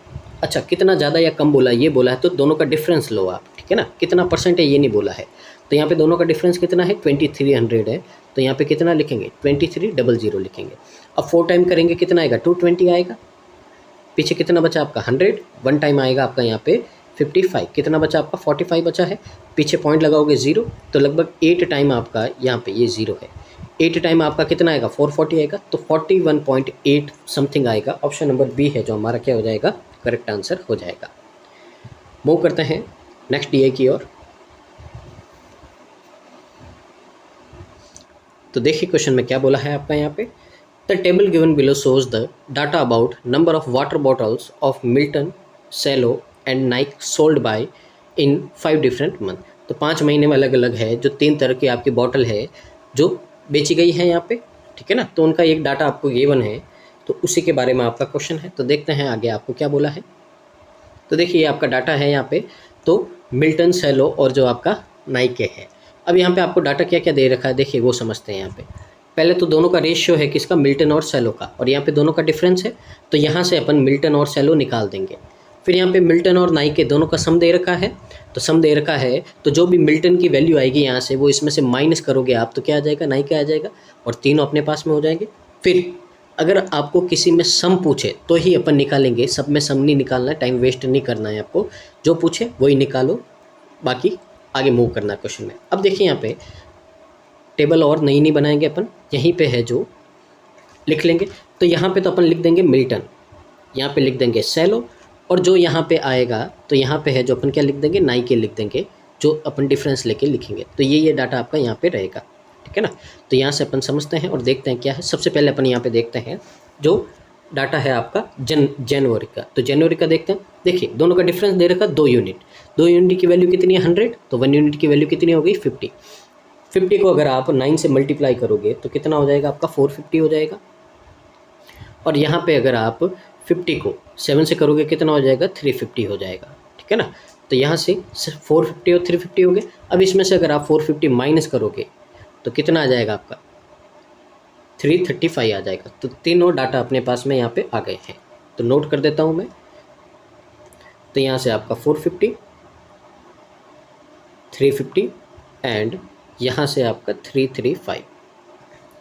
अच्छा, कितना ज़्यादा या कम बोला ये बोला है, तो दोनों का डिफरेंस लो आप, ठीक है ना, कितना परसेंट है ये नहीं बोला है। तो यहाँ पे दोनों का डिफरेंस कितना है 2300 है, तो यहाँ पे कितना लिखेंगे 2300 लिखेंगे। अब 4 टाइम करेंगे कितना आएगा 220 आएगा, पीछे कितना बचा आपका 100, 1 टाइम आएगा आपका यहाँ पे 55, कितना बचा आपका 45 बचा है, पीछे पॉइंट लगाओगे 0, तो लगभग 8 टाइम आपका यहाँ पे ये 0 है, 8 टाइम आपका कितना आएगा 440 आएगा, तो 41.8 समथिंग आएगा। ऑप्शन नंबर बी है जो हमारा क्या हो जाएगा, करेक्ट आंसर हो जाएगा। मूव करते हैं नेक्स्ट DI की ओर। तो देखिए क्वेश्चन में क्या बोला है आपका यहाँ पे, the table given below shows the data about number of water bottles of Milton, Cello and Nike sold by in 5 different month. तो 5 महीने में अलग अलग है जो 3 तरह की आपकी बॉटल है जो बेची गई है यहाँ पे, ठीक है ना, तो उनका एक डाटा आपको गिवन है, तो उसी के बारे में आपका क्वेश्चन है। तो देखते हैं आगे आपको क्या बोला है। तो देखिए ये आपका डाटा है यहाँ पे, तो मिल्टन, सेलो और जो आपका नाइके है। अब यहाँ पे आपको डाटा क्या क्या दे रखा है देखिए वो समझते हैं। यहाँ पे पहले तो दोनों का रेशियो है किसका, मिल्टन और सेलो का, और यहाँ पे दोनों का डिफरेंस है, तो यहाँ से अपन मिल्टन और सेलो निकाल देंगे। फिर यहाँ पे मिल्टन और नाइके दोनों का सम दे रखा है, तो सम दे रखा है तो जो भी मिल्टन की वैल्यू आएगी यहाँ से वो इसमें से माइनस करोगे आप, तो क्या आ जाएगा नाइके आ जाएगा, और तीनों अपने पास में हो जाएंगे। फिर अगर आपको किसी में सम पूछे तो ही अपन निकालेंगे, सब में सम नहीं निकालना है, टाइम वेस्ट नहीं करना है आपको, जो पूछे वही निकालो, बाकी आगे मूव करना है क्वेश्चन में। अब देखिए यहाँ पे टेबल और नई नहीं बनाएंगे अपन, यहीं पे है जो लिख लेंगे। तो यहाँ पे तो अपन लिख देंगे मिल्टन, यहाँ पे लिख देंगे सेलो, और जो यहाँ पे आएगा तो यहाँ पे है जो अपन क्या लिख देंगे नाइके लिख देंगे, जो अपन डिफरेंस लेके लिखेंगे। तो ये डाटा आपका यहाँ पे रहेगा, ठीक है ना। तो यहाँ से अपन समझते हैं और देखते हैं क्या है। सबसे पहले अपन यहाँ पे देखते हैं जो डाटा है आपका जनवरी का, तो जनवरी का देखते हैं। देखिए दोनों का डिफरेंस दे रखा 2 यूनिट, 2 यूनिट की वैल्यू कितनी है 100, तो 1 यूनिट की वैल्यू कितनी हो गई 50। 50 को अगर आप 9 से मल्टीप्लाई करोगे तो कितना हो जाएगा आपका 450 हो जाएगा, और यहाँ पे अगर आप 50 को 7 से करोगे कितना हो जाएगा 350 हो जाएगा, ठीक है ना। तो यहाँ से 450 और 350 हो गए। अब इसमें से अगर आप 450 माइनस करोगे तो कितना आ जाएगा आपका 335 आ जाएगा। तो तीनों डाटा अपने पास में यहाँ पे आ गए हैं, तो नोट कर देता हूँ मैं। तो यहाँ से आपका 450, 350 एंड यहाँ से आपका 335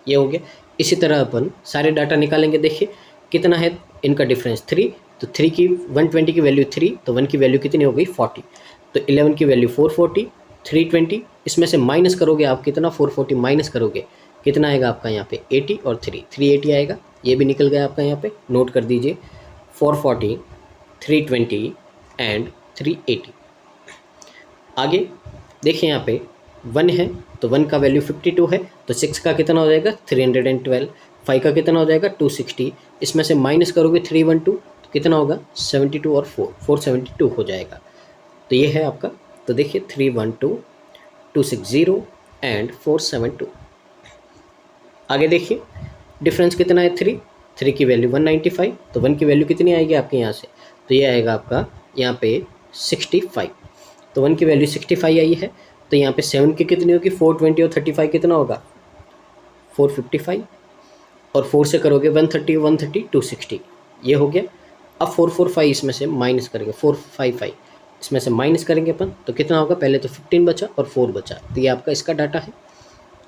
ये हो गया। इसी तरह अपन सारे डाटा निकालेंगे। देखिए कितना है इनका डिफरेंस 3, तो 3 की 120 की वैल्यू 3, तो 1 की वैल्यू कितनी हो गई 40, तो 11 की वैल्यू 440, 320, इसमें से माइनस करोगे आप कितना 440 माइनस करोगे कितना आएगा आपका यहाँ पे 80 और 380 आएगा, ये भी निकल गया आपका यहाँ पे, नोट कर दीजिए 440, 320 एंड 380। आगे देखिए यहाँ पे 1 है, तो 1 का वैल्यू 52 है, तो 6 का कितना हो जाएगा 312, 5 का कितना हो जाएगा 260, इसमें से माइनस करोगे 312 तो कितना होगा 72 और 472 हो जाएगा। तो ये है आपका, तो देखिए 312, 260 एंड 472। आगे देखिए डिफरेंस कितना है 3 की वैल्यू 195, तो 1 की वैल्यू कितनी आएगी आपके यहाँ से, तो ये आएगा आपका यहाँ पे 65, तो 1 की वैल्यू 65 आई है, तो यहाँ पे 7 की कितनी होगी 420 और 35 कितना होगा 455, और 4 से करोगे 130, 130, 260 ये हो गया। अब 445 इसमें से माइनस करेंगे, 455 इसमें से माइनस करेंगे अपन, तो कितना होगा, पहले तो 15 बचा और 4 बचा, तो ये आपका इसका डाटा है।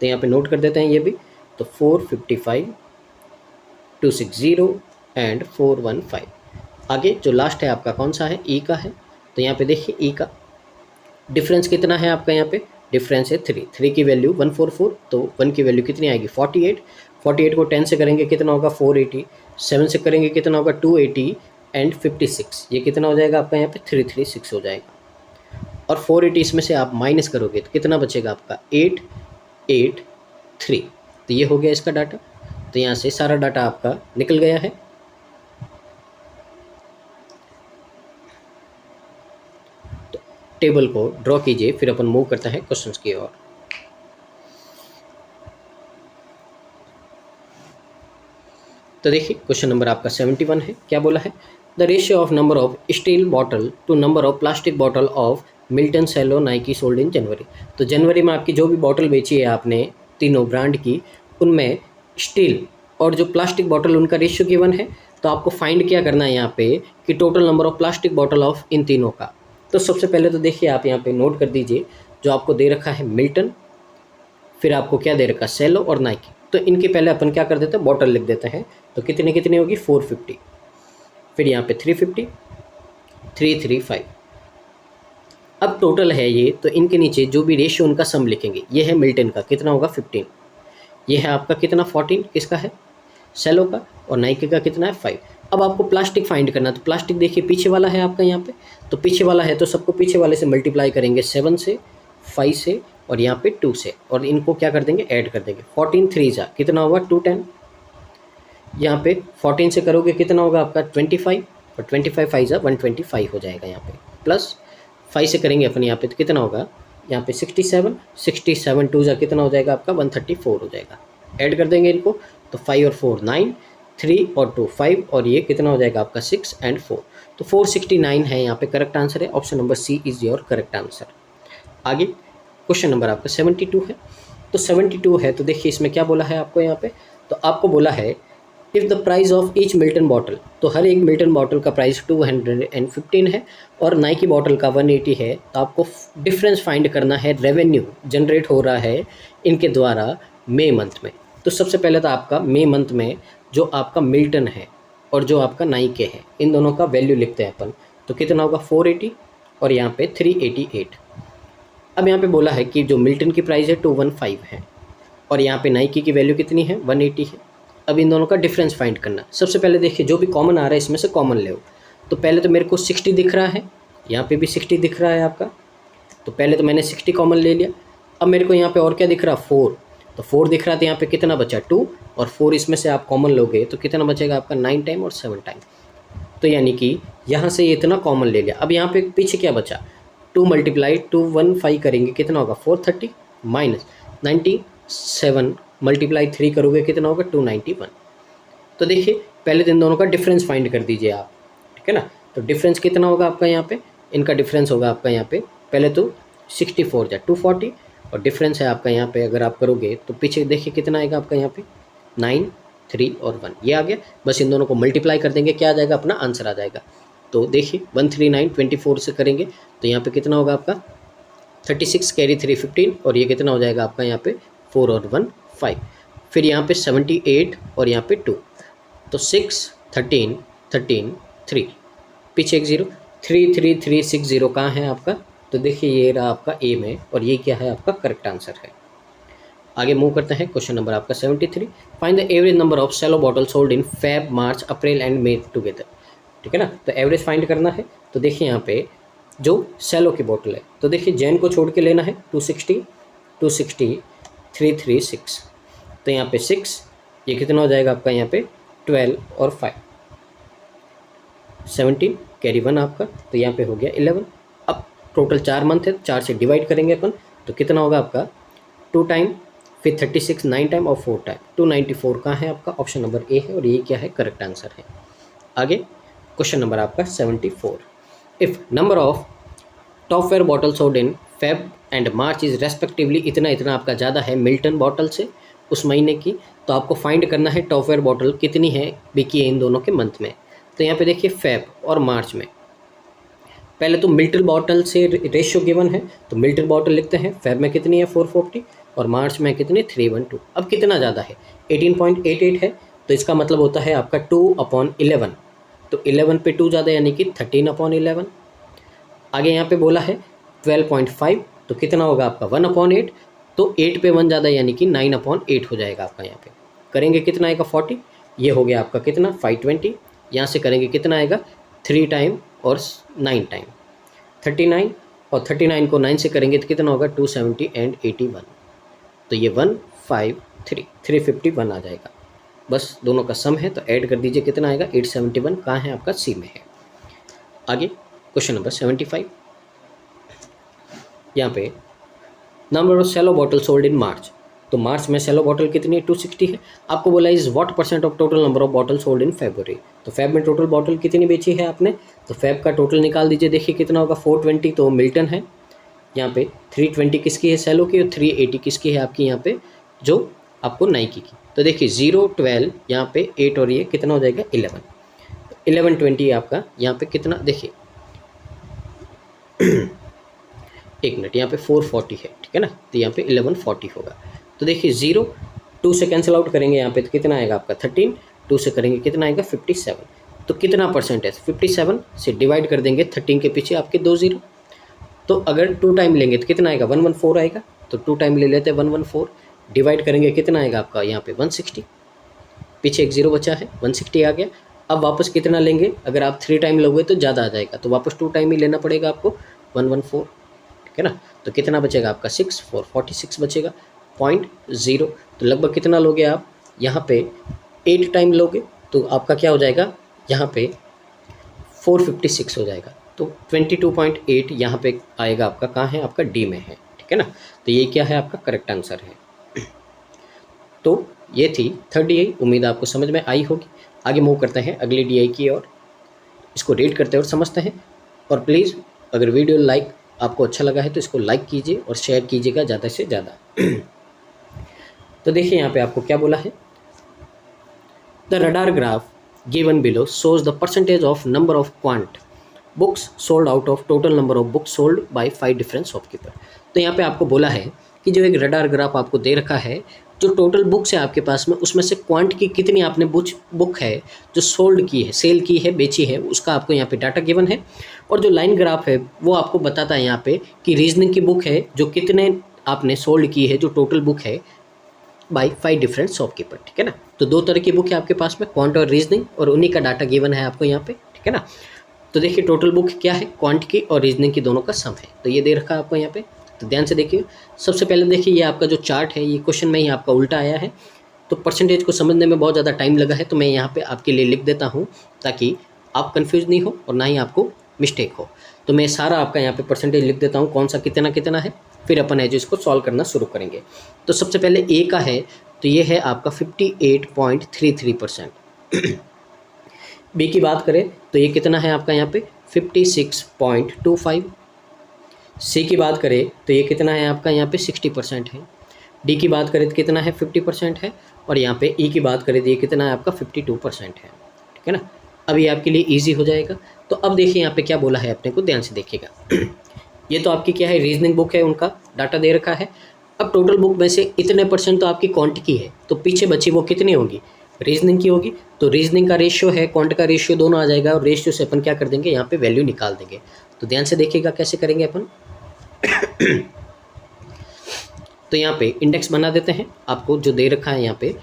तो यहाँ पे नोट कर देते हैं ये भी, तो 455, 260 एंड 415। आगे जो लास्ट है आपका कौन सा है, ई का है, तो यहाँ पे देखिए ई का डिफरेंस कितना है आपका, यहाँ पे डिफरेंस है 3 की वैल्यू 144, तो 1 की वैल्यू कितनी आएगी 48, 48 को 10 से करेंगे कितना होगा 480, 7 से करेंगे कितना होगा 280 एंड 56, ये कितना हो जाएगा आपका यहाँ पे 336 हो जाएगा, और 480 इसमें से आप माइनस करोगे तो कितना बचेगा आपका 883, तो ये हो गया इसका डाटा। तो यहाँ से सारा डाटा आपका निकल गया है। तो टेबल को ड्रॉ कीजिए, फिर अपन मूव करते हैं क्वेश्चंस की ओर। तो देखिए क्वेश्चन नंबर आपका 71 है, क्या बोला है, the ratio of number of steel bottle to number of plastic bottle of Milton, Cello, Nike sold in January. तो जनवरी में आपकी जो भी बॉटल बेची है आपने तीनों ब्रांड की, उनमें स्टील और जो प्लास्टिक बॉटल उनका रेशियो गिवन है। तो आपको फाइंड क्या करना है यहाँ पे कि total number of plastic bottle of in तीनों का। तो सबसे पहले तो देखिए आप यहाँ पे नोट कर दीजिए, जो आपको दे रखा है मिल्टन, फिर आपको क्या दे रखा है सेलो और नाइकी। तो इनके पहले अपन क्या कर देते हैं, बॉटल लिख देते हैं। तो कितनी कितनी होगी 450, फिर यहाँ पे 350, 335। अब टोटल है ये, तो इनके नीचे जो भी रेशियो उनका सम लिखेंगे। ये है मिल्टन का, कितना होगा 15। ये है आपका कितना 14, किसका है सेलो का, और नाइकी का कितना है 5। अब आपको प्लास्टिक फाइंड करना है। तो प्लास्टिक देखिए पीछे वाला है आपका यहाँ पे, तो पीछे वाला है तो सबको पीछे वाले से मल्टीप्लाई करेंगे 7 से, 5 से और यहाँ पे 2 से, और इनको क्या कर देंगे ऐड कर देंगे। 14 3 जा कितना होगा 210, यहाँ पे 14 से करोगे कितना होगा आपका 25, और 25 5 जा 125 हो जाएगा यहाँ पे, प्लस 5 से करेंगे अपन यहाँ पे तो कितना होगा यहाँ पे 67, 67 2 जा कितना हो जाएगा आपका 134 हो जाएगा। ऐड कर देंगे इनको, तो 5 और 4 9, 3 और 2 5, और ये कितना हो जाएगा आपका 6 एंड 4। तो 469 है यहाँ पे करेक्ट आंसर है। Option number C is your correct answer. आगे क्वेश्चन नंबर आपका 72 है। तो 72 है तो देखिए इसमें क्या बोला है आपको यहाँ पे, तो आपको बोला है if the price of each Milton bottle, तो हर एक मिल्टन बॉटल का प्राइस 215 है और नाइकी बॉटल का 180 है। तो आपको डिफरेंस फाइंड करना है, रेवेन्यू जनरेट हो रहा है इनके द्वारा मई मंथ में। तो सबसे पहले तो आपका मई मंथ में जो आपका मिल्टन है और जो आपका नाइके है, इन दोनों का वैल्यू लिखते हैं अपन। तो कितना होगा 480 और यहाँ पे 388। अब यहाँ पे बोला है कि जो मिल्टन की प्राइस है 215 है और यहाँ पे नाइकी की वैल्यू कितनी है 180 है। अब इन दोनों का डिफरेंस फाइंड करना। सबसे पहले देखिए जो भी कॉमन आ रहा है इसमें से कॉमन ले। तो पहले तो मेरे को 60 दिख रहा है, यहाँ पे भी 60 दिख रहा है आपका, तो पहले तो मैंने 60 कॉमन ले लिया। अब मेरे को यहाँ पे और क्या दिख रहा 4, तो 4 दिख रहा था, यहाँ पे कितना बचा 2, और 4 इसमें से आप कॉमन लोगे तो कितना बचेगा आपका 9 टाइम और 7 टाइम। तो यानी कि यहाँ से ये इतना कॉमन ले लिया। अब यहाँ पे पीछे क्या बचा 2 मल्टीप्लाई 215 करेंगे कितना होगा 430 माइनस 97 मल्टीप्लाई 3 करोगे कितना होगा 291। तो देखिए पहले तो इन दोनों का डिफरेंस फाइंड कर दीजिए आप, ठीक है ना। तो डिफरेंस कितना होगा आपका यहाँ पे, इनका डिफरेंस होगा आपका यहाँ पे पहले तो 64 जा 240, और डिफरेंस है आपका यहाँ पे अगर आप करोगे तो पीछे देखिए कितना आएगा आपका यहाँ पे 9 3 और 1 ये आ गया। बस इन दोनों को मल्टीप्लाई कर देंगे, क्या आ जाएगा अपना आंसर आ जाएगा। तो देखिए 139 24 से करेंगे तो यहाँ पे कितना होगा आपका 36 कैरी 3 15, और ये कितना हो जाएगा आपका यहाँ पे 4 और 1 5। फिर यहाँ पे 78 और यहाँ पे 2, तो 6 13 13 3, पीछे एक 0 3 3 3 6 0 कहाँ है आपका। तो देखिए ये रहा आपका ए में, और ये क्या है आपका करेक्ट आंसर है। आगे मूव करते हैं क्वेश्चन नंबर आपका 73। Find the average number of Cello bottle sold in Feb March April and May together, ठीक है ना। तो एवरेज फाइंड करना है। तो देखिए यहाँ पे जो सेलो की बोतल है, तो देखिए जैन को छोड़ के लेना है 260 260 336, तो यहाँ पे 6, ये कितना हो जाएगा आपका यहाँ पे 12 और 5 17 कैरी 1 आपका, तो यहाँ पे हो गया 11। अब टोटल 4 मंथ है, 4 से डिवाइड करेंगे अपन तो कितना होगा आपका 2 टाइम, फिर 36 9 टाइम और 4 टाइम, 294 कहाँ है आपका, ऑप्शन नंबर ए है, और ये क्या है करेक्ट आंसर है। आगे क्वेश्चन नंबर आपका 74। If number of top ware bottle sold in Feb and March is respectively इतना इतना आपका ज़्यादा है मिल्टन बॉटल से उस महीने की, तो आपको फाइंड करना है टॉप वेयर बॉटल कितनी है बिकी है इन दोनों के मंथ में। तो यहाँ पे देखिए फेब और मार्च में पहले तो मिल्टन बॉटल से रेशियो गिवन है, तो मिल्टन बॉटल लिखते हैं। फेब में कितनी है 440 और मार्च में कितनी 312। अब कितना ज़्यादा है 18.88 है, तो इसका मतलब होता है आपका 2/11, तो 11 पे 2 ज़्यादा यानी कि 13/11। आगे यहाँ पे बोला है 12.5, तो कितना होगा आपका 1/8, तो 8 पे 1 ज़्यादा यानी कि 9/8 हो जाएगा आपका। यहाँ पे करेंगे कितना आएगा 40, ये हो गया आपका कितना 520, यहाँ से करेंगे कितना आएगा 3 टाइम और 9 टाइम 39, और 39 को 9 से करेंगे तो कितना होगा 270 एंड 81, तो ये 351 आ जाएगा। बस दोनों का सम है तो ऐड कर दीजिए कितना आएगा 871, कहाँ है आपका सी में है। आगे क्वेश्चन नंबर 75, यहाँ पे number of Cello bottle sold in March, तो मार्च में सेलो बॉटल कितनी है 260 है। आपको बोला is what percent of total number of bottle sold in February. तो फेब में टोटल बॉटल कितनी बेची है आपने, तो फेब का टोटल निकाल दीजिए, देखिए कितना होगा 420, तो मिल्टन है यहाँ पे, 320 किसकी है सेलो की, और 380 किसकी है आपकी यहाँ पे जो आपको नाइकी की। तो देखिए 0 12 यहाँ पे 8 और ये कितना हो जाएगा 11, 1120 आपका यहाँ पे कितना देखिए एक मिनट, यहाँ पे 440 है, ठीक है ना, तो यहाँ पे 1140 होगा। तो देखिए 0 2 से कैंसिल आउट करेंगे यहाँ पे तो कितना आएगा आपका 13, 2 से करेंगे कितना आएगा 57। तो कितना परसेंट है 57 से डिवाइड कर देंगे 13 के पीछे आपके 2 0। तो अगर 2 टाइम लेंगे तो कितना आएगा 114 आएगा, तो 2 टाइम ले लेते हैं 114, डिवाइड करेंगे कितना आएगा आपका यहाँ पे 160, पीछे एक 0 बचा है 160 आ गया। अब वापस कितना लेंगे, अगर आप 3 टाइम लोगे तो ज़्यादा आ जाएगा, तो वापस 2 टाइम ही लेना पड़ेगा आपको 114, ठीक है ना। तो कितना बचेगा आपका 446 बचेगा 0.0। तो लगभग कितना लोगे आप यहाँ पे 8 टाइम लोगे तो आपका क्या हो जाएगा यहाँ पे 456 हो जाएगा। तो 22.8 यहाँ पे आएगा आपका, कहाँ है आपका डी में है, ठीक है ना। तो ये क्या है आपका करेक्ट आंसर है। तो ये थी थर्ड DI, उम्मीद आपको समझ में आई होगी। आगे मूव करते हैं अगली DI की और इसको रीड करते हैं और समझते हैं। और प्लीज़ अगर वीडियो आपको अच्छा लगा है तो इसको लाइक कीजिए और शेयर कीजिएगा ज़्यादा से ज़्यादा। तो देखिए यहाँ पे आपको क्या बोला है, the radar graph given below shows the percentage of number of quant books sold out of total number of books sold by 5 different shopkeeper. तो यहाँ पे आपको बोला है कि जो एक रडार ग्राफ आपको दे रखा है, जो टोटल बुक्स है आपके पास में उसमें से क्वांट की कितनी आपने बुक है जो सोल्ड की है, सेल की है, बेची है, उसका आपको यहाँ पे डाटा गिवन है। और जो लाइन ग्राफ है वो आपको बताता है यहाँ पे कि रीजनिंग की बुक है जो कितने आपने सोल्ड की है, जो टोटल बुक है बाय 5 डिफरेंट शॉपकीपर, ठीक है ना। तो 2 तरह की बुक है आपके पास में, क्वांट और रीजनिंग, और उन्हीं का डाटा गिवन है आपको यहाँ पे, ठीक है ना। तो देखिए टोटल बुक क्या है, क्वांट की और रीजनिंग की दोनों का सम है। तो ये दे रखा है आपको यहाँ पे, तो ध्यान से देखिए। सबसे पहले देखिए ये आपका जो चार्ट है ये क्वेश्चन में ही आपका उल्टा आया है, तो परसेंटेज को समझने में बहुत ज़्यादा टाइम लगा है, तो मैं यहाँ पे आपके लिए लिख देता हूँ ताकि आप कंफ्यूज नहीं हो और ना ही आपको मिस्टेक हो। तो मैं सारा आपका यहाँ पे परसेंटेज लिख देता हूँ कौन सा कितना कितना है, फिर अपन है जो इसको सॉल्व करना शुरू करेंगे। तो सबसे पहले ए का है, तो ये है आपका 58.33%। बी की बात करें तो ये कितना है आपका यहाँ पे 56.25। सी की बात करें तो ये कितना है आपका यहाँ पे 60% है। डी की बात करें तो कितना है 50% है। और यहाँ पे ई की बात करें तो ये कितना है आपका 52% है, ठीक है ना। अब ये आपके लिए इजी हो जाएगा। तो अब देखिए यहाँ पे क्या बोला है, अपने को ध्यान से देखिएगा। ये तो आपकी क्या है रीजनिंग बुक है, उनका डाटा दे रखा है। अब टोटल बुक में से इतने परसेंट तो आपकी क्वांट की है, तो पीछे बची वो कितनी होगी, रीजनिंग की होगी। तो रीजनिंग का रेशियो है, क्वांट का रेशियो दोनों आ जाएगा, और रेशियो से अपन क्या कर देंगे यहाँ पे वैल्यू निकाल देंगे। तो ध्यान से देखिएगा कैसे करेंगे अपन। तो यहाँ पे इंडेक्स बना देते हैं, आपको जो दे रखा है यहाँ पे,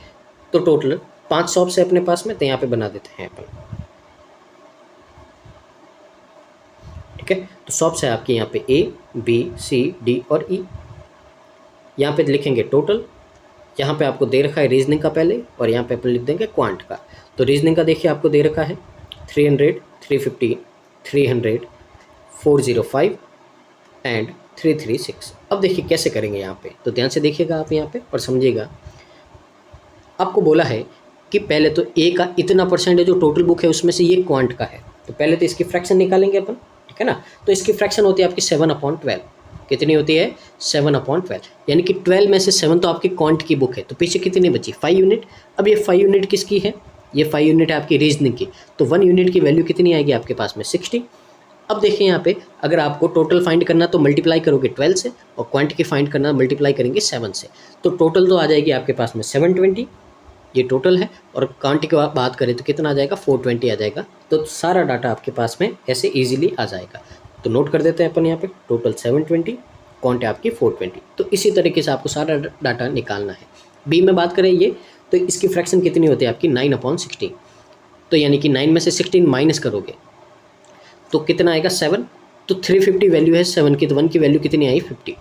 तो टोटल 5 शॉप्स है अपने पास में, तो यहाँ पे बना देते हैं अपन, ठीक है। तो शॉप्स है आपकी यहाँ पे A, B, C, D और E। यहाँ पे लिखेंगे टोटल, यहाँ पे आपको दे रखा है रीजनिंग का पहले, और यहाँ पे अपन लिख देंगे क्वांट का। तो रीजनिंग का देखिए आपको दे रखा है 300, 350, 300, 405 एंड 336। अब देखिए कैसे करेंगे यहाँ पे, तो ध्यान से देखिएगा आप यहाँ पे और समझिएगा। आपको बोला है कि पहले तो ए का इतना परसेंट है जो टोटल बुक है उसमें से ये क्वांट का है, तो पहले तो इसकी फ्रैक्शन निकालेंगे अपन, ठीक है ना। तो इसकी फ्रैक्शन होती है आपकी 7/12। कितनी होती है 7/12, यानी कि 12 में से 7 तो आपकी क्वांट की बुक है, तो पीछे कितनी बची 5 यूनिट। अब ये 5 यूनिट किसकी है, ये 5 यूनिट है आपकी रीजनिंग की, तो 1 यूनिट की वैल्यू कितनी आएगी आपके पास में 60। अब देखिए यहाँ पे अगर आपको टोटल फाइंड करना तो मल्टीप्लाई करोगे 12 से, और क्वांट की फाइंड करना मल्टीप्लाई करेंगे 7 से, तो टोटल तो आ जाएगी आपके पास में 720, ये टोटल है। और क्वांट की बात करें तो कितना आ जाएगा 420 आ जाएगा। तो सारा डाटा आपके पास में ऐसे इजीली आ जाएगा। तो नोट कर देते हैं अपन यहाँ पे, टोटल 720, क्वांट है आपकी 420। तो इसी तरीके से आपको सारा डाटा निकालना है। बी में बात करें ये, तो इसकी फ्रैक्शन कितनी होती है आपकी 9/16, तो यानी कि 9 में से 16 माइनस करोगे तो कितना आएगा 7। तो 350 वैल्यू है 7 की, तो 1 की वैल्यू कितनी आई 50।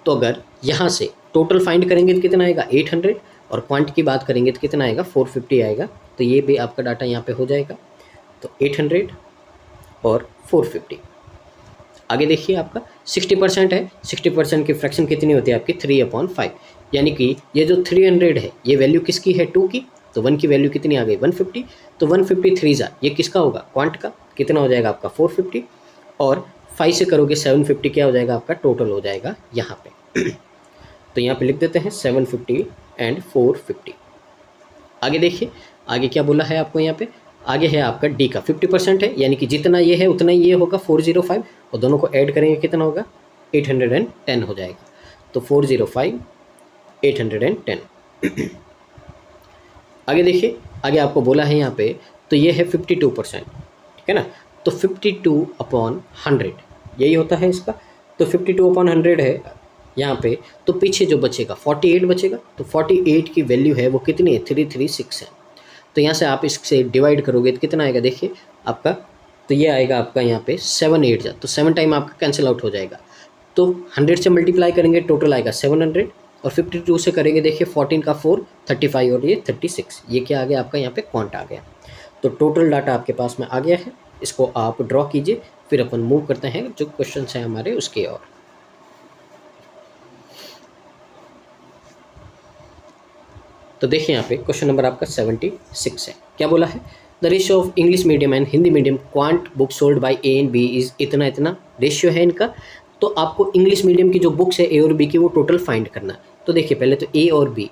तो अगर यहाँ से टोटल फाइंड करेंगे तो कितना आएगा 800, और क्वांट की बात करेंगे तो कितना आएगा 450 आएगा। तो ये भी आपका डाटा यहाँ पे हो जाएगा। तो 800 और 450। आगे देखिए आपका 60% है, 60% की फ्रैक्शन कितनी होती है आपकी 3/5, यानी कि ये जो 300 है ये वैल्यू किसकी है, 2 की, तो 1 की वैल्यू कितनी आ गई 150, तो 150 3 ये किसका होगा, क्वांट का, कितना हो जाएगा आपका 450, और 5 से करोगे 750 क्या हो जाएगा आपका, टोटल हो जाएगा यहाँ पे। तो यहाँ पे लिख देते हैं 750 एंड 450। आगे देखिए, आगे क्या बोला है आपको यहाँ पे, आगे है आपका डी का 50% है, यानी कि जितना ये है उतना ही ये होगा 405, और दोनों को ऐड करेंगे कितना होगा 810 हो जाएगा, तो 405 810। आगे देखिए, आगे आपको बोला है यहाँ पे, तो ये है 52%, ठीक है ना, तो 52/100 यही होता है इसका, तो 52/100 है यहाँ पे, तो पीछे जो बचेगा 48 बचेगा, तो 48 की वैल्यू है वो कितनी है 336 है, तो यहाँ से आप इससे डिवाइड करोगे तो कितना आएगा देखिए आपका, तो ये आएगा आपका यहाँ पे 7 8 जा, तो 7 टाइम आपका कैंसिल आउट हो जाएगा, तो 100 से मल्टीप्लाई करेंगे टोटल आएगा 700, और 52 से करेंगे देखिए 14 का 4 35 और ये 36, ये क्या आ गया आपका यहाँ पे क्वांट आ गया। तो टोटल डाटा आपके पास में आ गया है, इसको आप ड्रॉ कीजिए, फिर अपन मूव करते हैं जो क्वेश्चन हैं हमारे उसके और। तो देखिए यहाँ पे क्वेश्चन नंबर आपका 76 है, क्या बोला है, the ratio of English medium and Hindi medium quant book sold by A and B is इतना इतना, रेशियो है इनका। तो आपको इंग्लिश मीडियम की जो बुक्स है ए और बी की वो टोटल फाइंड करना है। तो देखिए पहले तो ए और बी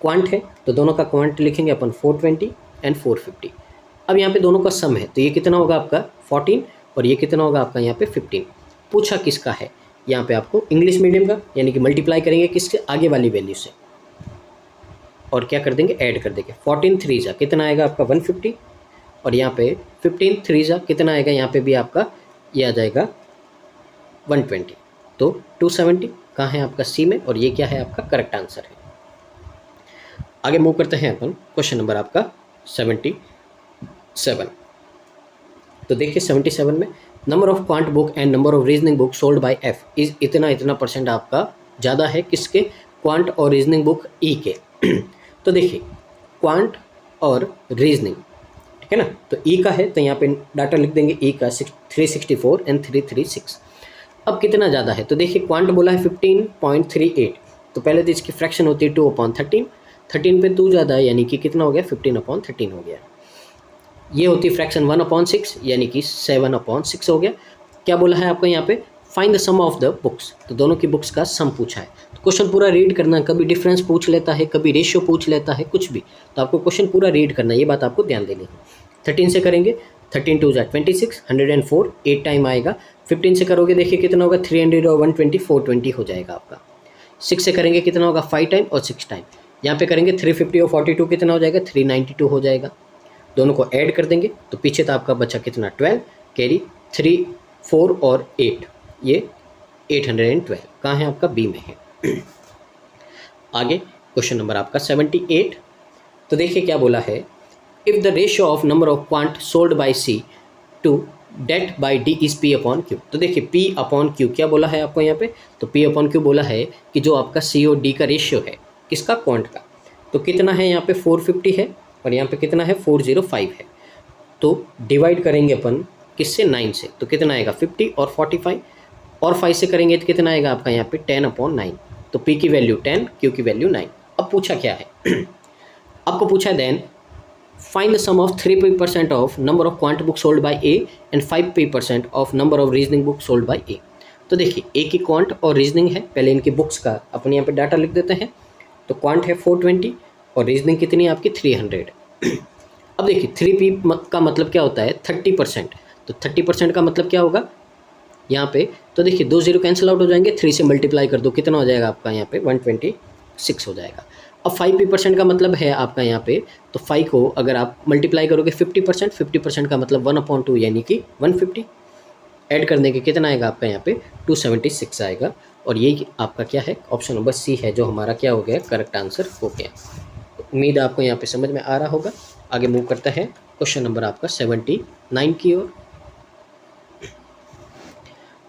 क्वांट है, तो दोनों का क्वांट लिखेंगे अपन 420 एंड 450। अब यहाँ पे दोनों का सम है, तो ये कितना होगा आपका 14 और ये कितना होगा आपका यहाँ पे 15। पूछा किसका है, यहाँ पे आपको इंग्लिश मीडियम का, यानी कि मल्टीप्लाई करेंगे किसके आगे वाली वैल्यू से, और क्या कर देंगे ऐड कर देंगे, 14 3 जा कितना आएगा आपका 150, और यहाँ पे 15 3 जा कितना आएगा, यहाँ पे भी आपका ये आ जाएगा 120, तो 270 कहाँ है आपका सी में, और ये क्या है आपका करेक्ट आंसर है। आगे मूव करते हैं अपन क्वेश्चन नंबर आपका 77। तो देखिए 77 में number of quant book and number of reasoning book sold bye F is इतना इतना परसेंट आपका ज़्यादा है किसके, क्वांट और रीजनिंग बुक ई के। तो देखिए क्वांट और रीजनिंग, ठीक है ना, तो ई का है तो यहाँ पे डाटा लिख देंगे ई का 364 एंड 336। अब कितना ज़्यादा है, तो देखिए क्वांट बोला है 15.38, तो पहले तो इसकी फ्रैक्शन होती है 2/13, 13 पे 2 ज़्यादा है यानी कि कितना हो गया 15/13 हो गया। ये होती है फ्रैक्शन 1/6 यानी कि 7/6 हो गया। क्या बोला है आपको यहाँ पे, find the sum of the books, तो दोनों की बुक्स का सम पूछा है। तो क्वेश्चन पूरा रीड करना, कभी डिफरेंस पूछ लेता है, कभी रेशियो पूछ लेता है, कुछ भी, तो आपको क्वेश्चन पूरा रीड करना है, ये बात आपको ध्यान देनी है। 13 से करेंगे 13 2 जा 26, 104 8 टाइम आएगा। 15 से करोगे देखिए कितना होगा 300 और 120 420 हो जाएगा आपका। 6 से करेंगे कितना होगा 5 टाइम और 6 टाइम। यहाँ पे करेंगे 350 और 42 कितना हो जाएगा 392 हो जाएगा। दोनों को ऐड कर देंगे तो पीछे तो आपका बचा कितना 12, कैरी 3 4 और 8, ये 812 कहाँ है आपका बी में है। आगे क्वेश्चन नंबर आपका 78। तो देखिए क्या बोला है, if the ratio of number of quant sold by C to date by D is P upon Q. तो देखिए पी अपॉन क्यू क्या बोला है आपको यहाँ पे, तो पी अपॉन क्यू बोला है कि जो आपका सी और डी का रेशियो है किसका, क्वांट का, तो कितना है यहाँ पे 450 है और यहाँ पे कितना है 405 है। तो डिवाइड करेंगे अपन किससे 9 से, तो कितना आएगा 50 और 45 और 5 से करेंगे तो कितना आएगा आपका यहाँ पे 10/9। तो पी की वैल्यू 10, क्यू की वैल्यू 9। अब पूछा क्या है आपको पूछा then find the sum of 3% of number of quant book sold by A and 5% of number of reasoning book sold by A. तो देखिए ए की क्वांट और रीजनिंग है, पहले इनकी बुक्स का अपन यहाँ पे डाटा लिख देते हैं। तो क्वांट है 420 और रीजनिंग कितनी है आपकी 300। अब देखिए 3p का मतलब क्या होता है 30%, तो 30% का मतलब क्या होगा यहाँ पे, तो देखिए 2 0 कैंसिल आउट हो जाएंगे, 3 से मल्टीप्लाई कर दो कितना हो जाएगा आपका यहाँ पे 126 हो जाएगा। अब 5p% का मतलब है आपका यहाँ पे, तो 5 को अगर आप मल्टीप्लाई करोगे 50% का मतलब 1/2 यानी कि 150 ऐड करने के कितना आएगा आपका यहाँ पे 276 आएगा। और ये आपका क्या है ऑप्शन नंबर सी है जो हमारा क्या हो गया करेक्ट आंसर हो गया। उम्मीद है आपको यहाँ पे समझ में आ रहा होगा। आगे मूव करता है क्वेश्चन नंबर आपका 79 की ओर।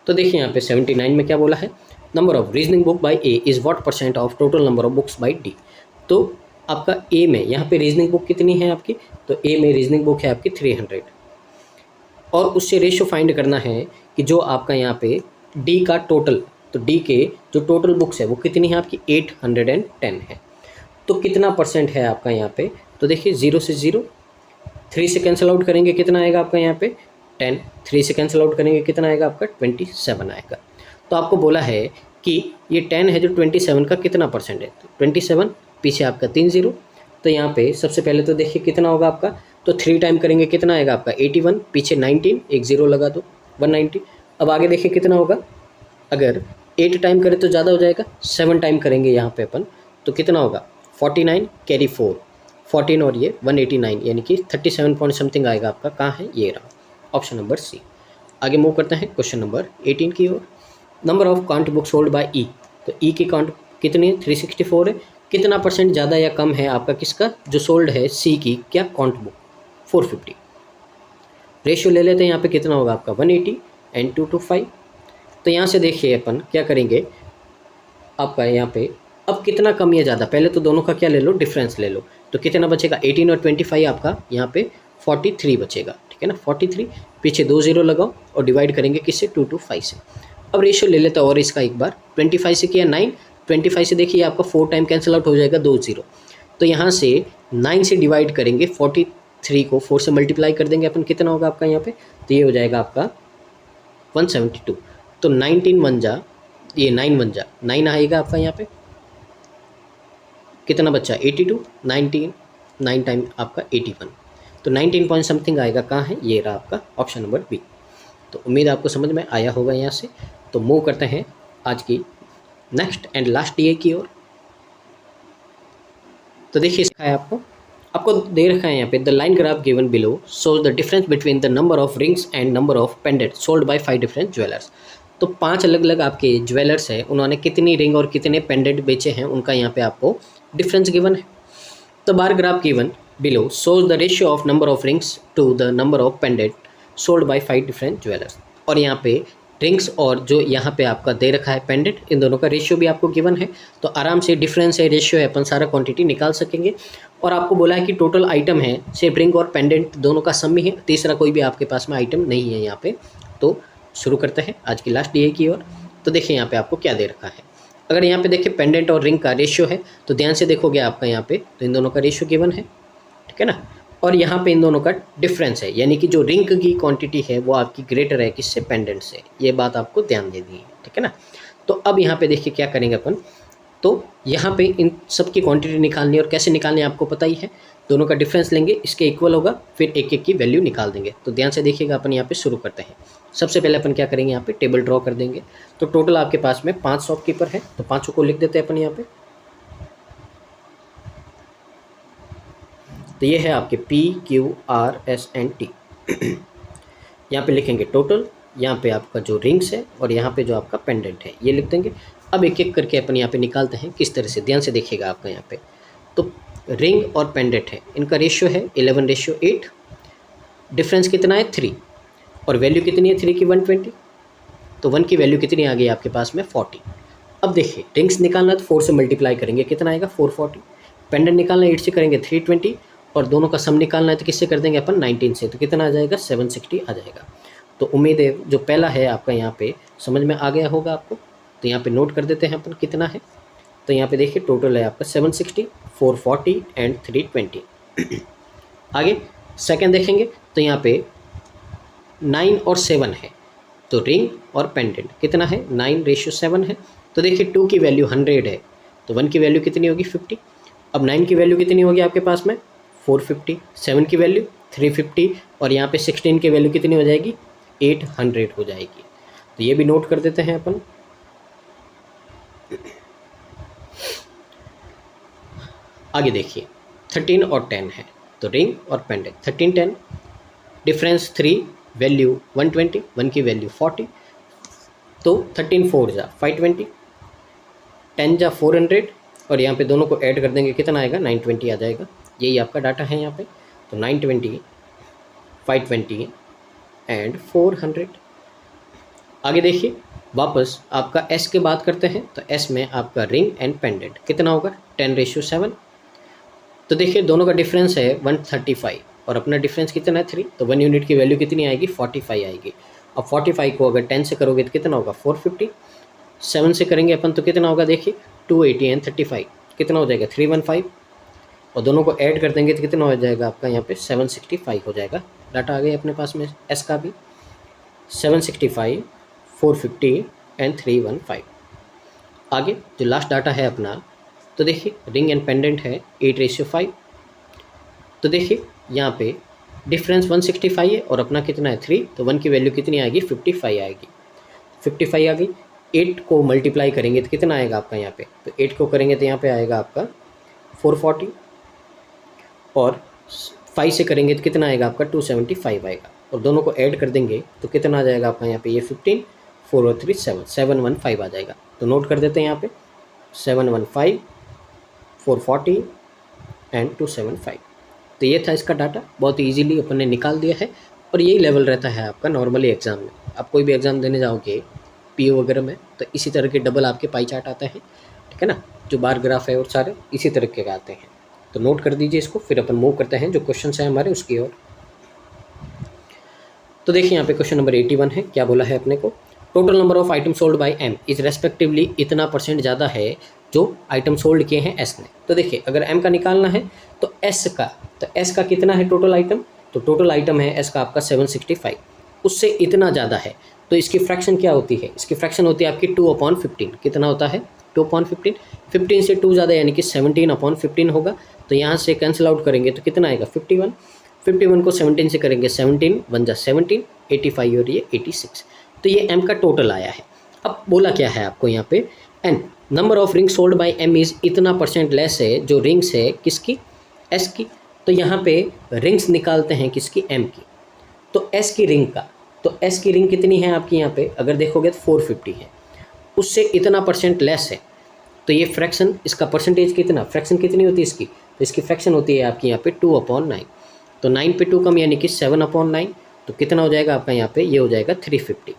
तो देखिए यहाँ पे 79 में क्या बोला है, number of reasoning book by A is what % of total number of books by D. तो आपका ए में यहाँ पे रीजनिंग बुक कितनी है आपकी, तो ए में रीजनिंग बुक है आपकी 300 और उससे रेशियो फाइंड करना है कि जो आपका यहाँ पे डी का टोटल तो डी के जो टोटल बुक्स है वो कितनी है आपकी 810 है। तो कितना परसेंट है आपका यहाँ पे, तो देखिए 0 से 0, 3 से कैंसिल आउट करेंगे कितना आएगा आपका यहाँ पे 10, 3 से कैंसिल आउट करेंगे कितना आएगा आपका 27 आएगा। तो आपको बोला है कि ये 10 है जो 27 का कितना परसेंट है, तो 27 पीछे आपका 3 0, तो यहाँ पे सबसे पहले तो देखिए कितना होगा आपका, तो 3 टाइम करेंगे कितना आएगा आपका 81, पीछे 19, एक 0 लगा दो 190। अब आगे देखिए कितना होगा, अगर 8 टाइम करें तो ज़्यादा हो जाएगा, 7 टाइम करेंगे यहाँ पे अपन तो कितना होगा 49 कैरी 4, 14 और ये 189 यानी कि 37 पॉइंट समथिंग आएगा आपका। कहाँ है, ये रहा ऑप्शन नंबर सी। आगे मूव करते हैं क्वेश्चन नंबर 18 की ओर। Number of count book sold by E, तो ई की काउंट कितनी है 364 है, कितना परसेंट ज़्यादा या कम है आपका किसका जो सोल्ड है सी की क्या काउंट बुक 450। रेशियो ले लेते हैं यहाँ पे कितना होगा आपका 180 एंड 225। तो यहाँ से देखिए अपन क्या करेंगे आपका यहाँ पे, अब कितना कम या ज़्यादा, पहले तो दोनों का क्या ले लो डिफरेंस ले लो, तो कितना बचेगा 18 और 25 आपका यहाँ पे 43 बचेगा, ठीक है ना 43, पीछे 2 0 लगाओ और डिवाइड करेंगे किससे 225 से। अब रेशियो ले लेते हैं और इसका एक बार 25 से किया 9, 25 से देखिए आपका 4 टाइम कैंसिल आउट हो जाएगा 2 0, तो यहाँ से 9 से डिवाइड करेंगे 43 को 4 से मल्टीप्लाई कर देंगे अपन, कितना होगा आपका यहाँ पे, तो ये हो जाएगा आपका 172। तो 19 1 जा, ये 9 1 जा 9 आएगा आपका यहाँ पे, कितना बच्चा 82, 19 9 टाइम आपका 81, तो 19 पॉइंट समथिंग आएगा। कहाँ है, ये रहा आपका ऑप्शन नंबर बी। तो उम्मीद आपको समझ में आया होगा यहाँ से। तो मूव करते हैं आज की नेक्स्ट एंड लास्ट डे की ओर। तो देखिए इसका है आपको दे रखा है यहाँ पे the line graph given below shows the difference between the number of rings and number of pendant sold by 5 different jewellers. तो 5 अलग अलग आपके ज्वेलर्स हैं, उन्होंने कितनी रिंग और कितने पेंडेंट बेचे हैं उनका यहाँ पे आपको डिफरेंस गिवन है। The bar graph given below shows the ratio of number of rings to the number of pendant sold by 5 different jewellers. और यहाँ पे रिंग्स और जो यहाँ पे आपका दे रखा है पेंडेंट, इन दोनों का रेशियो भी आपको गिवन है, तो आराम से डिफरेंस है रेशियो है अपन सारा क्वांटिटी निकाल सकेंगे। और आपको बोला है कि टोटल आइटम है सिर्फ रिंग और पेंडेंट दोनों का सम ही है, तीसरा कोई भी आपके पास में आइटम नहीं है यहाँ पे। तो शुरू करते हैं आज की लास्ट डे की ओर। तो देखिए यहाँ पे आपको क्या दे रखा है, अगर यहाँ पे देखिए पेंडेंट और रिंग का रेशियो है तो ध्यान से देखोगे आपका यहाँ पे, तो इन दोनों का रेशियो गिवन है, ठीक है ना। और यहाँ पे इन दोनों का डिफरेंस है, यानी कि जो रिंग की क्वांटिटी है वो आपकी ग्रेटर है किससे, पेंडेंट से, ये बात आपको ध्यान देनी है, ठीक है ना। तो अब यहाँ पे देखिए क्या करेंगे अपन, तो यहाँ पे इन सब की क्वांटिटी निकालनी है और कैसे निकालनी है आपको पता ही है, दोनों का डिफरेंस लेंगे, इसके इक्वल होगा, फिर एक एक की वैल्यू निकाल देंगे। तो ध्यान से देखिएगा अपन यहाँ पे शुरू करते हैं। सबसे पहले अपन क्या करेंगे, यहाँ पे टेबल ड्रॉ कर देंगे। तो टोटल आपके पास में 5 शॉपकीपर है, तो 5 को लिख देते हैं अपन यहाँ पे। तो ये है आपके PQRSNT। यहाँ पे लिखेंगे टोटल, यहाँ पे आपका जो रिंग्स है और यहाँ पे जो आपका पेंडेंट है ये लिख देंगे। अब एक एक करके अपन यहाँ पे निकालते हैं किस तरह से, ध्यान से देखिएगा आपका यहाँ पे। तो रिंग और पेंडेंट है, इनका रेशियो है 11:8, डिफरेंस कितना है 3, और वैल्यू कितनी है 3 की 120, तो 1 की वैल्यू कितनी आ गई आपके पास में 40। अब देखिए रिंग्स निकालना है तो 4 से मल्टीप्लाई करेंगे, कितना आएगा 440, पेंडेंट निकालना है 8 से करेंगे 320, और दोनों का सम निकालना है तो किससे कर देंगे अपन 19 से, तो कितना आ जाएगा 760 आ जाएगा। तो उम्मीद है जो पहला है आपका यहाँ पे समझ में आ गया होगा आपको। तो यहाँ पे नोट कर देते हैं अपन कितना है, तो यहाँ पे देखिए टोटल है आपका 760, 440 एंड 320। आगे सेकंड देखेंगे तो यहाँ पे 9 और 7 है, तो रिंग और पेंडेंट कितना है 9:7 है। तो देखिए 2 की वैल्यू 100 है, तो 1 की वैल्यू कितनी होगी 50। अब 9 की वैल्यू कितनी होगी आपके पास में 450, 7 की वैल्यू 350, और यहाँ पे 16 की वैल्यू कितनी हो जाएगी 800 हो जाएगी। तो ये भी नोट कर देते हैं अपन। आगे देखिए 13 और 10 है, तो रिंग और पेंडेंट 13 10, डिफरेंस 3, वैल्यू 120, 1 की वैल्यू 40, तो 13 4 जा 520, 10 जा 400, और यहाँ पे दोनों को ऐड कर देंगे कितना आएगा 920 आ जाएगा। यही आपका डाटा है यहाँ पे। तो 920, 520 एंड 400। आगे देखिए वापस आपका S के बात करते हैं, तो S में आपका रिंग एंड पेंडेंट कितना होगा 10:7। तो देखिए दोनों का डिफरेंस है 135 और अपना डिफरेंस कितना है 3, तो 1 यूनिट की वैल्यू कितनी आएगी 45 आएगी। अब 45 को अगर 10 से करोगे तो कितना होगा 450, 7 से करेंगे अपन तो कितना होगा देखिए 280 एंड 35 कितना हो जाएगा 315 और दोनों को ऐड कर देंगे तो कितना हो जाएगा आपका यहाँ पे 765 हो जाएगा। डाटा आ गया अपने पास में एस का भी 765 450 एंड 315। आगे जो लास्ट डाटा है अपना तो देखिए रिंग एंड पेंडेंट है 8:5। तो देखिए यहाँ पे डिफरेंस 165 है और अपना कितना है 3, तो 1 की वैल्यू कितनी आएगी 55 आएगी। 55 आ गई। 8 को मल्टीप्लाई करेंगे तो कितना आएगा आपका यहाँ पे, तो 8 को करेंगे तो यहाँ पे आएगा आपका 440 और 5 से करेंगे तो कितना आएगा आपका 275 आएगा और दोनों को ऐड कर देंगे तो कितना आ जाएगा आपका यहाँ पे ये 15 4 और 3 7 715 आ जाएगा। तो नोट कर देते हैं यहाँ पे 715 440 एंड 275। तो ये था इसका डाटा, बहुत इजीली अपन ने निकाल दिया है और यही लेवल रहता है आपका नॉर्मली एग्जाम में। आप कोई भी एग्जाम देने जाओगे पीओ वगैरह में तो इसी तरह के डबल आपके पाई चार्ट आता है, ठीक है ना, जो बार ग्राफ है और सारे इसी तरह के आते हैं। तो नोट कर दीजिए इसको, फिर अपन मूव करते हैं जो क्वेश्चन है हमारे उसकी ओर। तो देखिए यहाँ पे क्वेश्चन नंबर 81 है। क्या बोला है अपने को, total number of item sold by M is respectively इतना % ज़्यादा है जो आइटम सोल्ड किए हैं एस ने। तो देखिए अगर एम का निकालना है तो एस का कितना है टोटल आइटम, तो टोटल आइटम है एस का आपका 765, उससे इतना ज़्यादा है तो इसकी फ्रैक्शन क्या होती है, इसकी फ्रैक्शन होती है आपकी 2/15। कितना होता है 2/15, 15 से 2 ज़्यादा यानी कि 17/15 होगा। तो यहाँ से कैंसिल आउट करेंगे तो कितना आएगा 51, 51 को 17 से करेंगे 17 1 जा 17, 85 और ये 86। तो ये एम का टोटल आया है। अब बोला क्या है आपको यहाँ पे, an number of rings sold by M is इतना % लेस है जो रिंग्स है किसकी एस की। तो यहाँ पे रिंग्स निकालते हैं किसकी एम की, तो एस की रिंग का। तो एस की रिंग कितनी है आपकी यहाँ पे अगर देखोगे तो 450 है, उससे इतना % लेस है। तो ये फ्रैक्शन इसका परसेंटेज कितना, फ्रैक्शन कितनी होती है इसकी, तो इसकी फ्रैक्शन होती है आपकी यहाँ पे 2/9। तो 9 पे 2 कम यानी कि 7/9, तो कितना हो जाएगा आपका यहाँ पे, ये हो जाएगा 350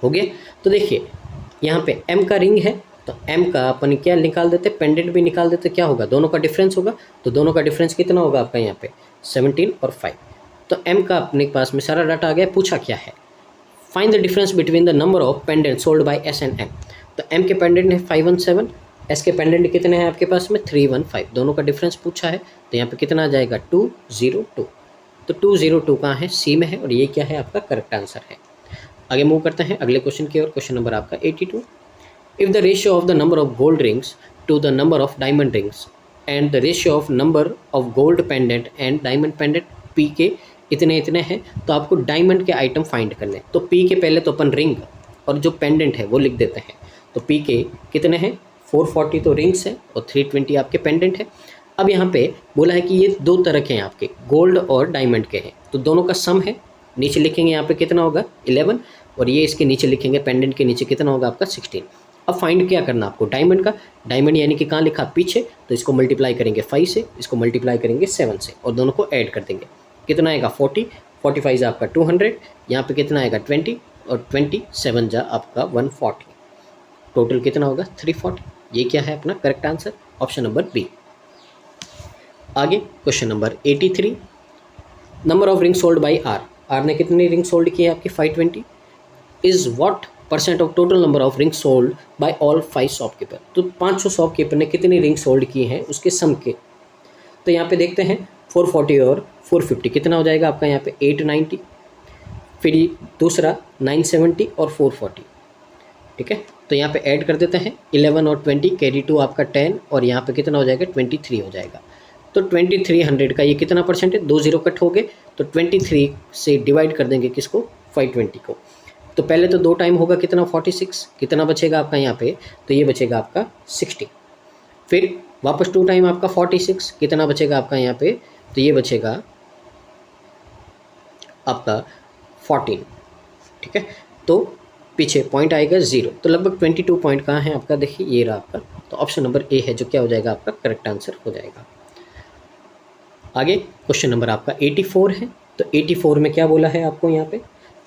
हो गया। तो देखिए यहाँ पे m का रिंग है तो m का अपन क्या निकाल देते, पेंडेंट भी निकाल देते, क्या होगा दोनों का डिफरेंस होगा। तो दोनों का डिफरेंस कितना होगा आपका यहाँ पे 17 और 5। तो m का अपने पास में सारा डाटा आ गया। पूछा क्या है, find the difference between the number of pendant sold by S and m। तो m के पेंडेंट है 517, s के पेंडेंट कितने हैं आपके पास में 315, दोनों का डिफरेंस पूछा है। तो यहाँ पे कितना आ जाएगा 202। तो 202 कहाँ है, सी में है और ये क्या है आपका करेक्ट आंसर है। आगे मूव करते हैं अगले क्वेश्चन की ओर। क्वेश्चन नंबर आपका 82, if the ratio of the number of gold rings to the number of diamond rings and the ratio of number of gold pendant and diamond pendant P के इतने इतने हैं, तो आपको डायमंड के item find करने। तो पी के पहले तो अपन रिंग और जो पेंडेंट है वो लिख देते हैं। तो पी के कितने हैं 440 तो रिंग्स है और 320 आपके पेंडेंट है। अब यहाँ पे बोला है कि ये दो तरह के हैं आपके, गोल्ड और डायमंड के हैं, तो दोनों का सम है। नीचे लिखेंगे यहाँ पे कितना होगा 11 और ये इसके नीचे लिखेंगे पेंडेंट के नीचे कितना होगा आपका 16। अब फाइंड क्या करना आपको डायमंड का, डायमंड यानी कि कहाँ लिखा पीछे, तो इसको मल्टीप्लाई करेंगे 5 से, इसको मल्टीप्लाई करेंगे 7 से और दोनों को ऐड कर देंगे। कितना आएगा 40, 45 आपका 200, यहाँ पे कितना आएगा 20 और 27 जा आपका 140, टोटल कितना होगा 340। ये क्या है अपना correct answer, option number B. आगे question number 83, number of ring sold by R ने कितनी रिंग सोल्ड की है आपकी 520, is what % of total number of ring sold by all 5 shopkeeper. तो 500 शॉपकीपर ने कितनी रिंग सोल्ड की हैं उसके सम के। तो यहाँ पे देखते हैं 440 और 450 कितना हो जाएगा आपका यहाँ पे 890, फिर दूसरा 970 और 440, ठीक है। तो यहाँ पे ऐड कर देते हैं 11 और 20 कैरी 2 आपका 10 और यहाँ पे कितना हो जाएगा 23 हो जाएगा। तो 2300 का ये कितना % है, 2 0 कट हो गए, तो 23 से डिवाइड कर देंगे किसको 520 को। तो पहले तो 2 टाइम होगा कितना 46, कितना बचेगा आपका यहाँ पे, तो ये बचेगा आपका 60, फिर वापस 2 टाइम आपका 46, कितना बचेगा आपका यहाँ पे, तो ये बचेगा आपका 14, ठीक है। तो पीछे पॉइंट आएगा 0, तो लगभग 22 पॉइंट कहाँ है आपका, देखिए ये रहा आपका। तो ऑप्शन नंबर ए है जो क्या हो जाएगा आपका करेक्ट आंसर हो जाएगा। आगे क्वेश्चन नंबर आपका 84 है। तो 84 में क्या बोला है आपको यहाँ पे,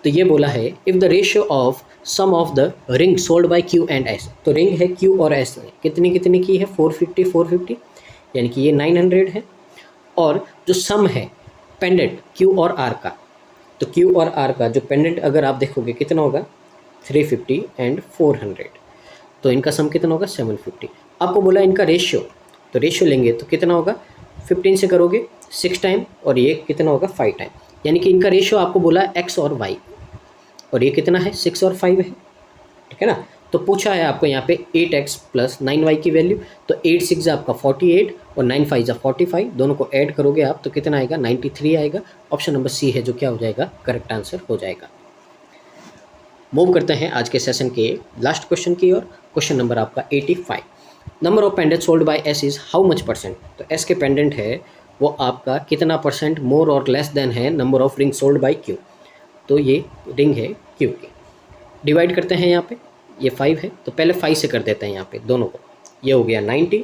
तो ये बोला है if the ratio of sum of the ring sold by Q and S. तो रिंग है क्यू और एस ने कितनी कितनी की है 450 यानी कि ये 900 है, और जो सम है पेंडेंट क्यू और आर का, तो क्यू और आर का जो पेंडेंट अगर आप देखोगे कितना होगा 350 एंड 400, तो इनका सम कितना होगा 750। आपको बोला इनका रेशियो, तो रेशियो लेंगे तो कितना होगा, 15 से करोगे 6 टाइम और ये कितना होगा 5 टाइम, यानी कि इनका रेशियो आपको बोला x और y, और ये कितना है 6 और 5 है, ठीक है ना। तो पूछा है आपको यहाँ पे 8x प्लस 9y की वैल्यू, तो 8 6 आपका 48 और 9 5 45, दोनों को ऐड करोगे आप तो कितना आएगा 93 आएगा। ऑप्शन नंबर सी है जो क्या हो जाएगा, करेक्ट आंसर हो जाएगा। मूव करते हैं आज के सेशन के लास्ट क्वेश्चन की ओर। क्वेश्चन नंबर आपका 85, number of pendant sold by S is how much percent. तो एस के पेंडेंट है वो आपका कितना परसेंट मोर और लेस देन है number of ring sold by Q, तो ये रिंग है क्यू की। डिवाइड करते हैं यहाँ पे, ये 5 है तो पहले 5 से कर देते हैं यहाँ पे दोनों को, ये हो गया 90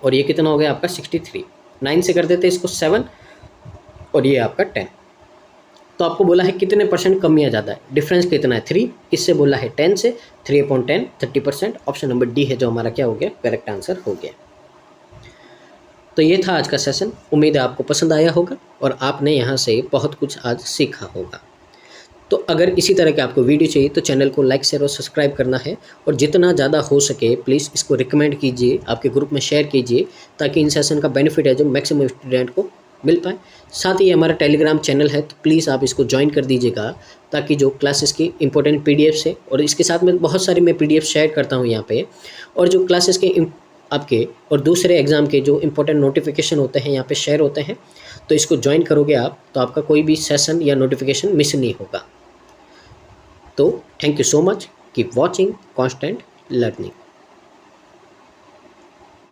और ये कितना हो गया आपका 63, 9 से कर देते हैं इसको 7 और ये आपका 10। तो आपको बोला है कितने परसेंट कम या ज़्यादा है, डिफरेंस कितना है 3, इससे बोला है 10 से, 3/10 30%। ऑप्शन नंबर डी है जो हमारा क्या हो गया, करेक्ट आंसर हो गया। तो ये था आज का सेशन, उम्मीद है आपको पसंद आया होगा और आपने यहाँ से बहुत कुछ आज सीखा होगा। तो अगर इसी तरह के आपको वीडियो चाहिए तो चैनल को लाइक शेयर और सब्सक्राइब करना है, और जितना ज़्यादा हो सके प्लीज़ इसको रिकमेंड कीजिए, आपके ग्रुप में शेयर कीजिए, ताकि इन सेशन का बेनिफिट है जो मैक्सिमम स्टूडेंट को मिल पाए। साथ ही हमारा टेलीग्राम चैनल है तो प्लीज़ आप इसको ज्वाइन कर दीजिएगा, ताकि जो क्लासेस की इंपॉर्टेंट पीडीएफ्स है, और इसके साथ में बहुत सारी मैं पीडीएफ शेयर करता हूँ यहाँ पे, और जो क्लासेस के आपके और दूसरे एग्ज़ाम के जो इंपॉर्टेंट नोटिफिकेशन होते हैं यहाँ पे शेयर होते हैं। तो इसको ज्वाइन करोगे आप तो आपका कोई भी सेशन या नोटिफिकेशन मिस नहीं होगा। तो thank you so much, keep watching, constant learning.